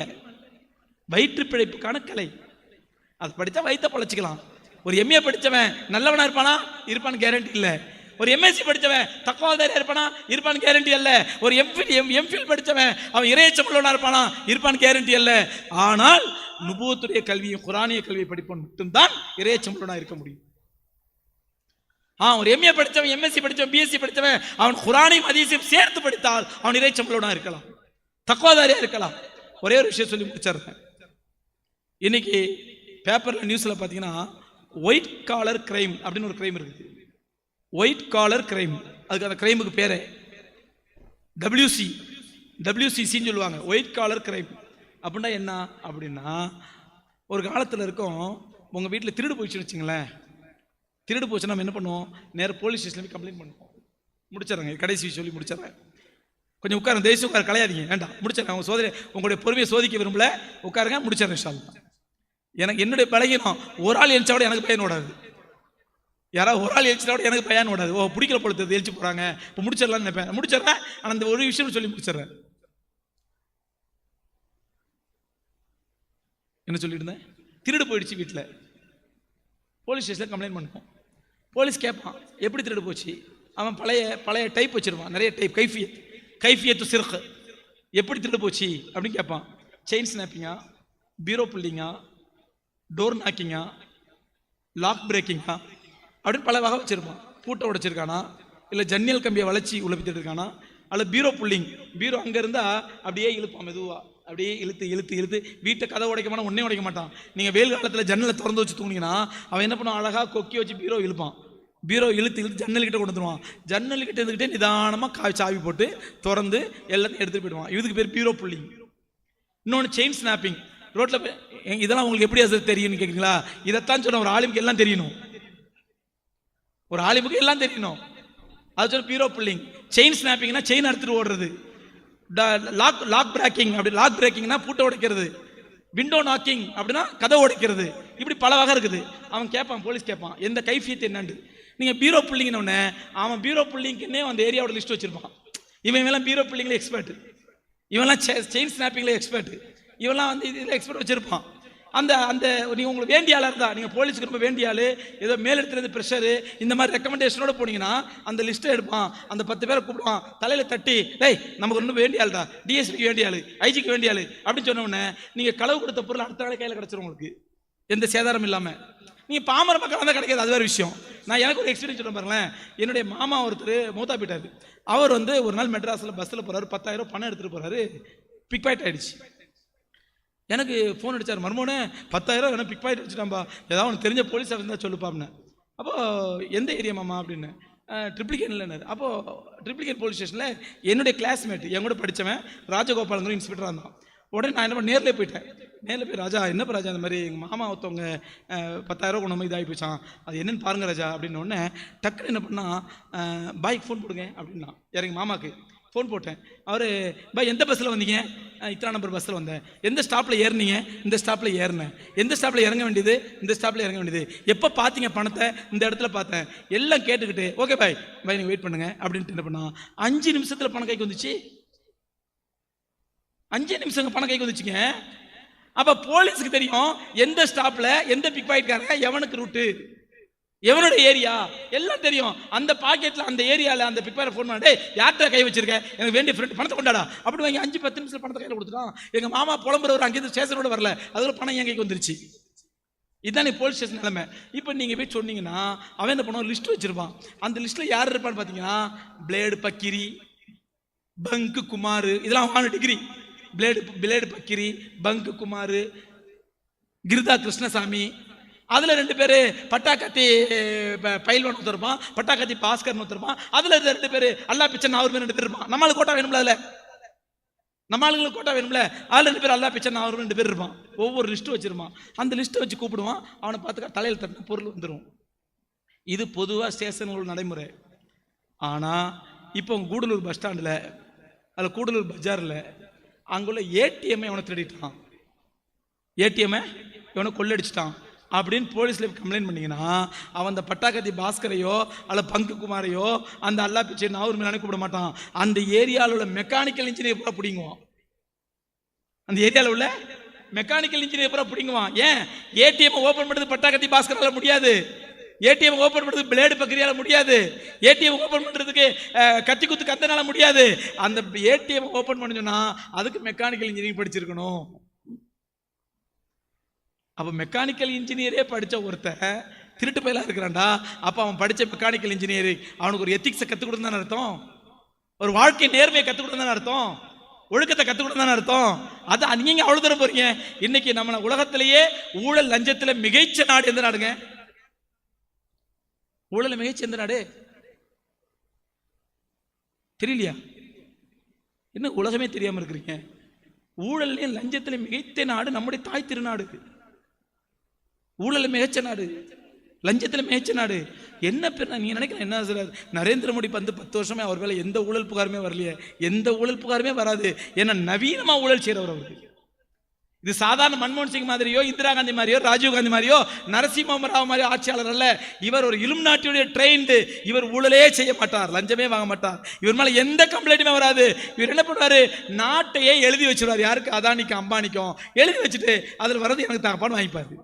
வயிற்று பிழைப்புக்கான கலை. அது படித்தா வயிற்ற பழச்சிக்கலாம். ஒரு எம்ஏ படித்தவன் நல்லவனா இருப்பான்னு கேரண்டி இல்லை. ஒரு எம்எஸ்சி படித்தவன் தக்வாதாரியா இருப்பான்னு கேரண்டி அல்ல. ஒரு எம்ஃபில் படித்தவன் அவன் இறையச்சம் உள்ளவனா இருப்பான்னு கேரண்டி அல்ல. ஆனால் நுபுவத்துடைய கல்வியும் குரானிய கல்வியை படிப்பவன் மட்டும்தான் இறையச்சம் உள்ளவனா இருக்க முடியும். ஒரு எம்ஏ படித்தவன், எம்எஸ்சி படித்தவன், பிஎஸ்சி படித்தவன் அவன் குரானையும் ஹதீஸையும் சேர்த்து படித்தால் அவன் இறையச்சம் உள்ளவனா இருக்கலாம், தக்வாதாரியா இருக்கலாம். ஒரே ஒரு விஷயம் சொல்லி முடிச்சிடுறேன். இன்னைக்கு பேப்பர்ல நியூஸ்ல பாத்தீங்கன்னா ஒயிட் காலர் கிரைம் அப்படின்னு ஒரு கிரைம் இருக்குது. ஒயிட் காலர் கிரைம், அதுக்கு அந்த கிரைமுக்கு பேரே WCCன்னு சொல்லுவாங்க. ஒயிட் காலர் கிரைம் அப்படின்னா என்ன அப்படின்னா, ஒரு காலத்தில் இருக்கும், உங்கள் வீட்டில் திருடு போயிடுச்சுன்னு வச்சுங்களேன். திருடு போச்சு நம்ம என்ன பண்ணுவோம், நேராக போலீஸ் ஸ்டேஷனில் போய் கம்ப்ளைண்ட் பண்ணுவோம். முடிச்சிடறேங்க, கடைசி சொல்லி முடிச்சிடறேன். கொஞ்சம் உட்காருங்க, தேசிய உட்கார கலையாதீங்க, வேண்டாம், முடிச்சிடறேன். அவங்க சோதனை உங்களுடைய பொறுமையை சோதிக்க விரும்பல, உட்காருங்க, முடிச்சிடறேன். இன்ஷா அல்லாஹ். எனக்கு என்னுடைய பழகினோம், ஒரு ஆள் எழுச்சா கூட எனக்கு பயன் ஓடாது. யாராவது ஒரு ஆள் எழுச்சினா கூட எனக்கு பயன் ஓடாது. பிடிக்கல பொழுது எழுச்சி போகிறாங்க, இப்போ முடிச்சிடலான்னு நினைப்பேன். முடிச்சிடறேன், ஆனால் அந்த ஒரு விஷயம் சொல்லி முடிச்சிடறேன். என்ன சொல்லிட்டு இருந்தேன், திருடு போயிடுச்சு வீட்டில், போலீஸ் ஸ்டேஷனில் கம்ப்ளைண்ட் பண்ணுவோம். போலீஸ் கேட்பான் எப்படி திருடு போச்சு. அவன் பழைய டைப் வச்சிருவான், நிறைய டைப். கைஃபியத்து சிறுக்கு, எப்படி திருடு போச்சு அப்படின்னு கேட்பான். செயின் ஸ்னாப்பிங்கா, பீரோ புல்லிங்கா, டோர் நாக்கிங்கா, லாக் பிரேக்கிங்கா அப்படின்னு பல வகை வச்சிருப்பான். பூட்டை உடைச்சிருக்கானா, இல்லை ஜன்னல் கம்பியை வளைச்சி உழப்பிட்டு இருக்கானா, அல்ல பீரோ புல்லிங், பீரோ அங்கே இருந்தால் அப்படியே இழுப்பான் மெதுவாக, அப்படியே இழுத்து வீட்டை கதை உடைக்க மாட்டான், ஒன்றே உடைக்க மாட்டான். நீங்கள் வெயில் காலத்தில் ஜன்னலை திறந்து வச்சு தூங்கினீங்கன்னா அவன் என்ன பண்ணுவான், அழகாக கொக்கி வச்சு பீரோ இழுப்பான். பீரோ இழுத்து ஜன்னல்கிட்ட கொண்டு வந்துடுவான். ஜன்னல்கிட்ட இருந்துக்கிட்டே நிதானமாக சாவி போட்டு திறந்து எல்லாத்தையும் எடுத்துகிட்டு போயிடுவான். இதுக்கு பேர் பீரோ புல்லிங். இன்னொன்று செயின் ஸ்னாப்பிங். ரோட்டில் இதெல்லாம் உங்களுக்கு எப்படி அது தெரியும்னு கேட்குறீங்களா? இதைத்தான் சொன்ன ஒரு ஆலிமுக்கு எல்லாம் தெரியணும். ஒரு ஆலிமுக்கு எல்லாம் தெரியணும். அது சொன்ன பீரோ புல்லிங். செயின் ஸ்னாப்பிங்னா செயின் அறுத்துட்டு ஓடுறது. லாக் பிரேக்கிங், அப்படி லாக் பிரேக்கிங்னா பூட்டை உடைக்கிறது. விண்டோ நாக்கிங் அப்படின்னா கதை உடைக்கிறது. இப்படி பல வகை இருக்குது. அவன் கேட்பான், போலீஸ் கேட்பான் எந்த கைஃபியத்தை என்னண்டு. நீங்கள் பீரோ புல்லிங்கன்னு அவன் பீரோ புல்லிங்கன்னே அந்த ஏரியாவோட லிஸ்ட் வச்சிருப்பான். இவன் பீரோ புல்லிங்கில் எக்ஸ்பர்ட், இவெல்லாம் செயின் ஸ்னாப்பிங்கில் எக்ஸ்பர்ட், இவெல்லாம் வந்து இதில் எக்ஸ்பர்ட் வச்சிருப்பான். அந்த அந்த நீங்கள் உங்களுக்கு வேண்டிய ஆளாக இருந்தால், நீங்கள் போலீஸுக்கு ரொம்ப வேண்டிய ஆள், ஏதோ மேலிடத்துலேருந்து ப்ரெஷரு இந்த மாதிரி ரெக்கமெண்டேஷனோட போனீங்கன்னா அந்த லிஸ்ட்டை எடுப்பான். அந்த 10 பேரை கூப்பிடுவான், தலையில் தட்டி, டேய் நமக்கு ரொம்ப வேண்டிய ஆள் தான், டிஎஸ்பிக்கு வேண்டிய ஆள், ஐஜிக்கு வேண்டிய ஆள் அப்படின்னு சொன்ன உடனே நீங்கள் களவு கொடுத்த பொருள் அடுத்த நாளே கையில் கிடச்சிரும். உங்களுக்கு எந்த சேதாரம் இல்லாமல். நீங்கள் பாமர மக்கள் தான் கிடைக்காது, அது வேறு விஷயம். நான் எனக்கு ஒரு எக்ஸ்பீரியன்ஸ் சொல்ல பாருங்களேன். என்னுடைய மாமா ஒருத்தர் மூத்தா போயிட்டார். அவர் வந்து ஒரு நாள் மெட்ராஸில் பஸ்ஸில் போகிறாரு, 10,000 பணம் எடுத்துகிட்டு போகிறாரு. பிக் பாக்கெட் ஆகிடுச்சு. எனக்கு ஃபோன் அடித்தார், மர்மோனே 10,000 எனக்கு பிக் பாக்கெட் அடிச்சுட்டாம்பா, ஏதாவது உனக்கு தெரிஞ்ச போலீஸ் ஆஃபீஸ் தான் சொல்லுப்பாப்னு. அப்போது எந்த ஏரியா மாமா அப்படின்னு, ட்ரிப்ளிகேன்லன்னாரு. அப்போது ட்ரிப்ளிகேன் போலீஸ் ஸ்டேஷனில் என்னுடைய கிளாஸ்மேட் என் கூட படித்தவன் ராஜகோபாலங்கிற இன்ஸ்பெக்டராக இருந்தான். உடனே நான் என்ன பண்ண நேரில் போயிட்டேன். நேரில் போய், ராஜா என்னப்பா ராஜா இந்த மாதிரி எங்கள் மாமா ஒருத்தவங்க 10,000 கொண்டு போய் இதாகி போச்சான், அது என்னென்னு பாருங்க ராஜா அப்படின்னு உடனே டக்குன்னு என்ன பண்ணால், பாய்க்கு ஃபோன் போடுங்க அப்படின்னா. இறங்கி மாமாவுக்கு ஃபோன் போட்டேன். அவர், பாய் எந்த பஸ்ஸில் வந்தீங்க? இத்தனை நம்பர் பஸ்ஸில் வந்தேன். எந்த ஸ்டாப்பில் ஏறினீங்க? இந்த ஸ்டாப்பில் ஏறினேன். எந்த ஸ்டாப்பில் இறங்க வேண்டியது? இந்த ஸ்டாப்பில் இறங்க வேண்டியது. எப்போ பார்த்தீங்க பணத்தை? இந்த இடத்துல பார்த்தேன். எல்லாம் கேட்டுக்கிட்டு, ஓகே பாய் நீங்கள் வெயிட் பண்ணுங்க அப்படின்ட்டு என்ன பண்ணா, 5 நிமிஷத்தில் பணம் கைக்கு வந்துச்சு. 5 நிமிஷம் பணம் கைக்கு வந்துச்சுங்க. அப்போ போலீஸுக்கு தெரியும் எந்த ஸ்டாப்பில் எந்த பிக் பாக்கெட்காரங்க, எவனுக்கு ரூட்டு, எவனோட ஏரியா எல்லாம் தெரியும். அந்த பாக்கெட்டில் அந்த ஏரியாவில் அந்த பிக் பாக்கெட் ஃபோன் பண்ணி, யார்கிட்ட கை வச்சிருக்கேன், எனக்கு வேண்டிய ஃப்ரெண்ட் பணத்தை கொண்டாடா அப்படி வாங்கி 5-10 நிமிஷத்தில் பணத்தை கையில் கொடுத்துட்டான். எங்கள் மாமா புலம்புறவர் அங்கேருந்து ஸ்டேஷனோட வரல, அதில் பணம் என் கைக்கு வந்துருச்சு. இதுதான் நீ போலீஸ் ஸ்டேஷன் நிலைமை. இப்போ நீங்கள் போய் சொன்னீங்கன்னா அவன் என்ன பண்ணுவான், லிஸ்ட் வச்சிருப்பான். அந்த லிஸ்ட்டில் யார் இருப்பான்னு பார்த்தீங்கன்னா, பிளேடு பக்கிரி, பங்கு குமார், இதெல்லாம் 1 டிகிரி. பிளேடு பக்கிரி, பங்கு குமார், கிருதா கிருஷ்ணசாமி, அதில் 2 பேர் பட்டாக்கத்தி பயில்வான் ஒருத்தருப்பான், பட்டாக்கத்தி பாஸ்கர்னு ஒருத்தருப்பான். அதில் 2 பேர் அல்லா பிச்சன், அவர் 2 பேர் இருப்பான். நம்மளுக்கு கோட்டா வேணும்ல, அதில் நம்ம ஆளுங்களுக்கு கோட்டா வேணும்ல, அதில் 2 பேர் அல்லா பிச்சன், அவர் 2 பேர் இருப்பான். ஒவ்வொரு லிஸ்ட்டு வச்சிருப்பான். அந்த லிஸ்ட்டை வச்சு கூப்பிடுவான். அவனை பார்த்துக்க தலையில் தட்டின பொருள் வந்துடும். இது பொதுவாக ஸ்டேஷன்களோட நடைமுறை. ஆனால் இப்போ கூடலூர் பஸ் ஸ்டாண்டில், அதில் கூடலூர் பஜாரில் அங்குள்ள ஏடிஎம்ஐ அவனை திருடிட்டான், ஏடிஎம்ஐ இவனை கொள்ளடிச்சிட்டான் அப்படின்னு போலீஸில் கம்ப்ளைண்ட் பண்ணிங்கன்னா, அவன் அந்த பட்டாக்கத்தி பாஸ்கரையோ அல்ல பங்கு குமாரையோ அந்த அல்லா பிச்சை அவர் மேலே கூப்பிட மாட்டான். அந்த ஏரியாவில் உள்ள மெக்கானிக்கல் இன்ஜினியர் பூரா பிடிங்குவான். அந்த ஏரியாவில் உள்ள மெக்கானிக்கல் இன்ஜினியர் பூரா பிடிங்குவான். ஏன்? ஏடிஎம் ஓப்பன் பண்ணுறது பட்டாக்கத்தி பாஸ்கரால் முடியாது, ஏடிஎம் ஓப்பன் பண்ணுறதுக்கு பிளேடு பக்கரியால் முடியாது, ஏடிஎம் ஓப்பன் பண்ணுறதுக்கு கத்தி குத்து கத்தனால முடியாது. அந்த ஏடிஎம் ஓப்பன் பண்ணணும்னா அதுக்கு மெக்கானிக்கல் இன்ஜினியரிங் படிச்சிருக்கணும். அப்போ மெக்கானிக்கல் இன்ஜினியரே படித்த ஒருத்தன் திருட்டு பயிலாக இருக்கிறான்டா. அப்போ அவன் படித்த மெக்கானிக்கல் இன்ஜினியரிங் அவனுக்கு ஒரு எத்திக்ஸை கற்றுக் கொடுத்தானே அர்த்தம், ஒரு வாழ்க்கை நேர்மையை கற்றுக் கொடுத்தானே அர்த்தம், ஒழுக்கத்தை கற்றுக் கொடுத்தானே அர்த்தம். அது நீங்கள் அவ்வளோ தூரம் போறீங்க. இன்னைக்கு நம்ம உலகத்திலேயே ஊழல் லஞ்சத்தில் மிகைச்ச நாடு எந்த நாடுங்க? ஊழல் மிகைச்ச எந்த நாடு தெரியலையா? இன்னும் உலகமே தெரியாம இருக்கிறீங்க. ஊழலையும் லஞ்சத்திலையும் மிகைத்த நாடு நம்முடைய தாய் திருநாடு. ஊழல் மிகச்ச நாடு, லஞ்சத்தில் மிகச்ச நாடு. என்ன பேர் நீங்க நினைக்கிறேன், என்ன சார் நரேந்திர மோடி 10 வருஷமே அவர் மேல எந்த ஊழல் புகாருமே வரலையே, எந்த ஊழல் புகாருமே வராது. ஏன்னா நவீனமா ஊழல் செய்யறவர் அவருக்கு. இது சாதாரண மன்மோகன் சிங் மாதிரியோ, இந்திரா காந்தி மாதிரியோ, ராஜீவ் காந்தி மாதிரியோ, நரசிம்ம ராவ் மாதிரியோ ஆட்சியாளர் அல்ல. இவர் ஒரு இலும் நாட்டினுடைய ட்ரெயின்டு. இவர் ஊழலே செய்ய மாட்டார், லஞ்சமே வாங்க மாட்டார், இவர் மேல எந்த கம்ப்ளைண்ட்டுமே வராது. இவர் என்ன பண்ணுவாரு, நாட்டையே எழுதி வச்சுருவார். யாருக்கு? அதானிக்கும் அம்பானிக்கும் எழுதி வச்சுட்டு அதில் வரது எனக்கு தகப்பான்னு வாங்கிப்பாரு.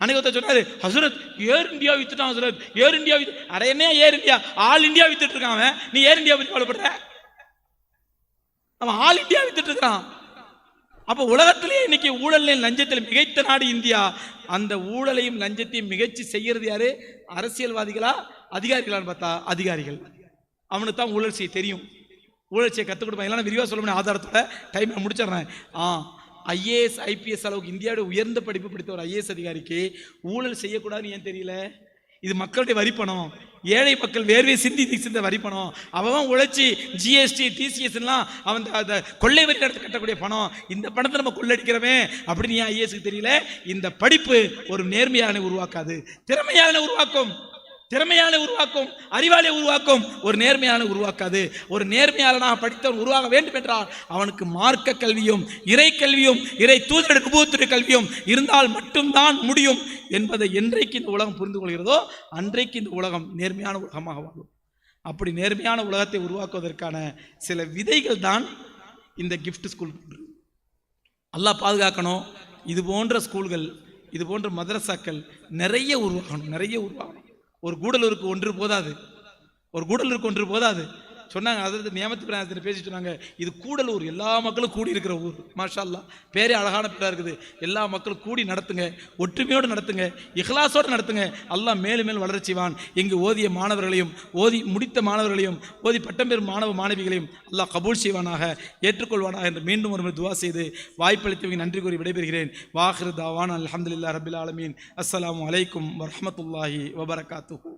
அன்னைக்கு சொன்னாரு, ஹசரத் ஏர் இந்தியா வித்துட்டான், ஹசரத் ஏர் இந்தியா வித்து. அட என்ன ஏர் இந்தியா, ஆல் இந்தியா வித்துட்டு இருக்கான் அவன். நீ ஏர் இந்தியா பத்தி கவலைப்படுற? அவன் ஆல் இந்தியா வித்துட்டு இருக்கான். அப்ப உலகத்திலேயே இன்னைக்கு ஊழலையும் லஞ்சத்தில் மிகைத்த நாடு இந்தியா. அந்த ஊழலையும் லஞ்சத்தையும் மிகச்சி செய்யறது யாரு? அரசியல்வாதிகளா அதிகாரிகளான்னு பார்த்தா அதிகாரிகள். அவனுக்கு தான் ஊழல் செய்ய தெரியும், ஊழல் செய்ய கற்றுக் கொடுப்பான். எல்லாம் விரிவாக சொல்ல முடியும் ஆதாரத்தோட. டைம் முடிச்சிடறேன். ஐஏஎஸ் ஐபிஎஸ் அளவுக்கு இந்தியாவோட உயர்ந்த படிப்பு படித்த ஒரு ஐஏஎஸ் அதிகாரிக்கு ஊழல் செய்யக்கூடாதுன்னு ஏன் தெரியல? இது மக்களுடைய வரிப்பணம், ஏழை மக்கள் வேர்வை சிந்தி சிந்த வரிப்பணம், அவன் உழைச்சி ஜிஎஸ்டி டிசிஎஸ் எல்லாம் அவன் அந்த கொள்ளை வரி நடத்த கட்டக்கூடிய பணம். இந்த பணத்தை நம்ம கொள்ளடிக்கிறோமே அப்படின்னு ஏன் ஐஏஎஸ்க்கு தெரியல? இந்த படிப்பு ஒரு நேர்மையாளனை உருவாக்காது, திறமையாளனை உருவாக்கும். திறமையாளை உருவாக்கும், அறிவாளியை உருவாக்கும், ஒரு நேர்மையான உருவாக்காது. ஒரு நேர்மையாளனாக படித்தவன் உருவாக வேண்டும் என்றால் அவனுக்கு மார்க்க கல்வியும் இறை கல்வியும் இறை தூதர் நுபுவத்துடைய கல்வியும் இருந்தால் மட்டும்தான் முடியும் என்பதை என்றைக்கு இந்த உலகம் புரிந்து கொள்கிறதோ அன்றைக்கு இந்த உலகம் நேர்மையான உலகமாக வாழும். அப்படி நேர்மையான உலகத்தை உருவாக்குவதற்கான சில விதைகள் தான் இந்த கிஃப்ட் ஸ்கூல். அல்லாஹ் பாதுகாக்கணும். இது போன்ற ஸ்கூல்கள், இது போன்ற மதரசாக்கள் நிறைய உருவாகணும். ஒரு கூடலூருக்கு ஒன்று போதாது சொன்னாங்க. அதாவது நியமத்து பிரயாணத்தில் பேசி சொன்னாங்க, இது கூடலூர் எல்லா மக்களும் கூடி இருக்கிற ஊர். மாஷா அல்லாஹ், பேரே அழகான பேராக இருக்குது. எல்லா மக்களும் கூடி நடத்துங்க, ஒற்றுமையோடு நடத்துங்க, இஹ்லாஸோடு நடத்துங்க. அல்லாஹ் மேலும் மேலும் வளர செய்வான். இங்கு ஓதிய மாணவர்களையும் ஓதி முடித்த மாணவர்களையும் ஓதி பட்டம் பெறும் மாணவ மாணவிகளையும் அல்லாஹ் கபூல் செய்வானாக, ஏற்றுக்கொள்வானாக என்று மீண்டும் ஒரு துவா செய்து வாய்ப்பளித்தவங்க நன்றி கூறி விடைபெறுகிறேன். வாஹிரு தாவான் அல்ஹம்துலில்லாஹி ரப்பில் ஆலமீன். அஸ்ஸலாமு அலைக்கும் வரஹ்மத்துல்லாஹி வபரகாத்துஹு.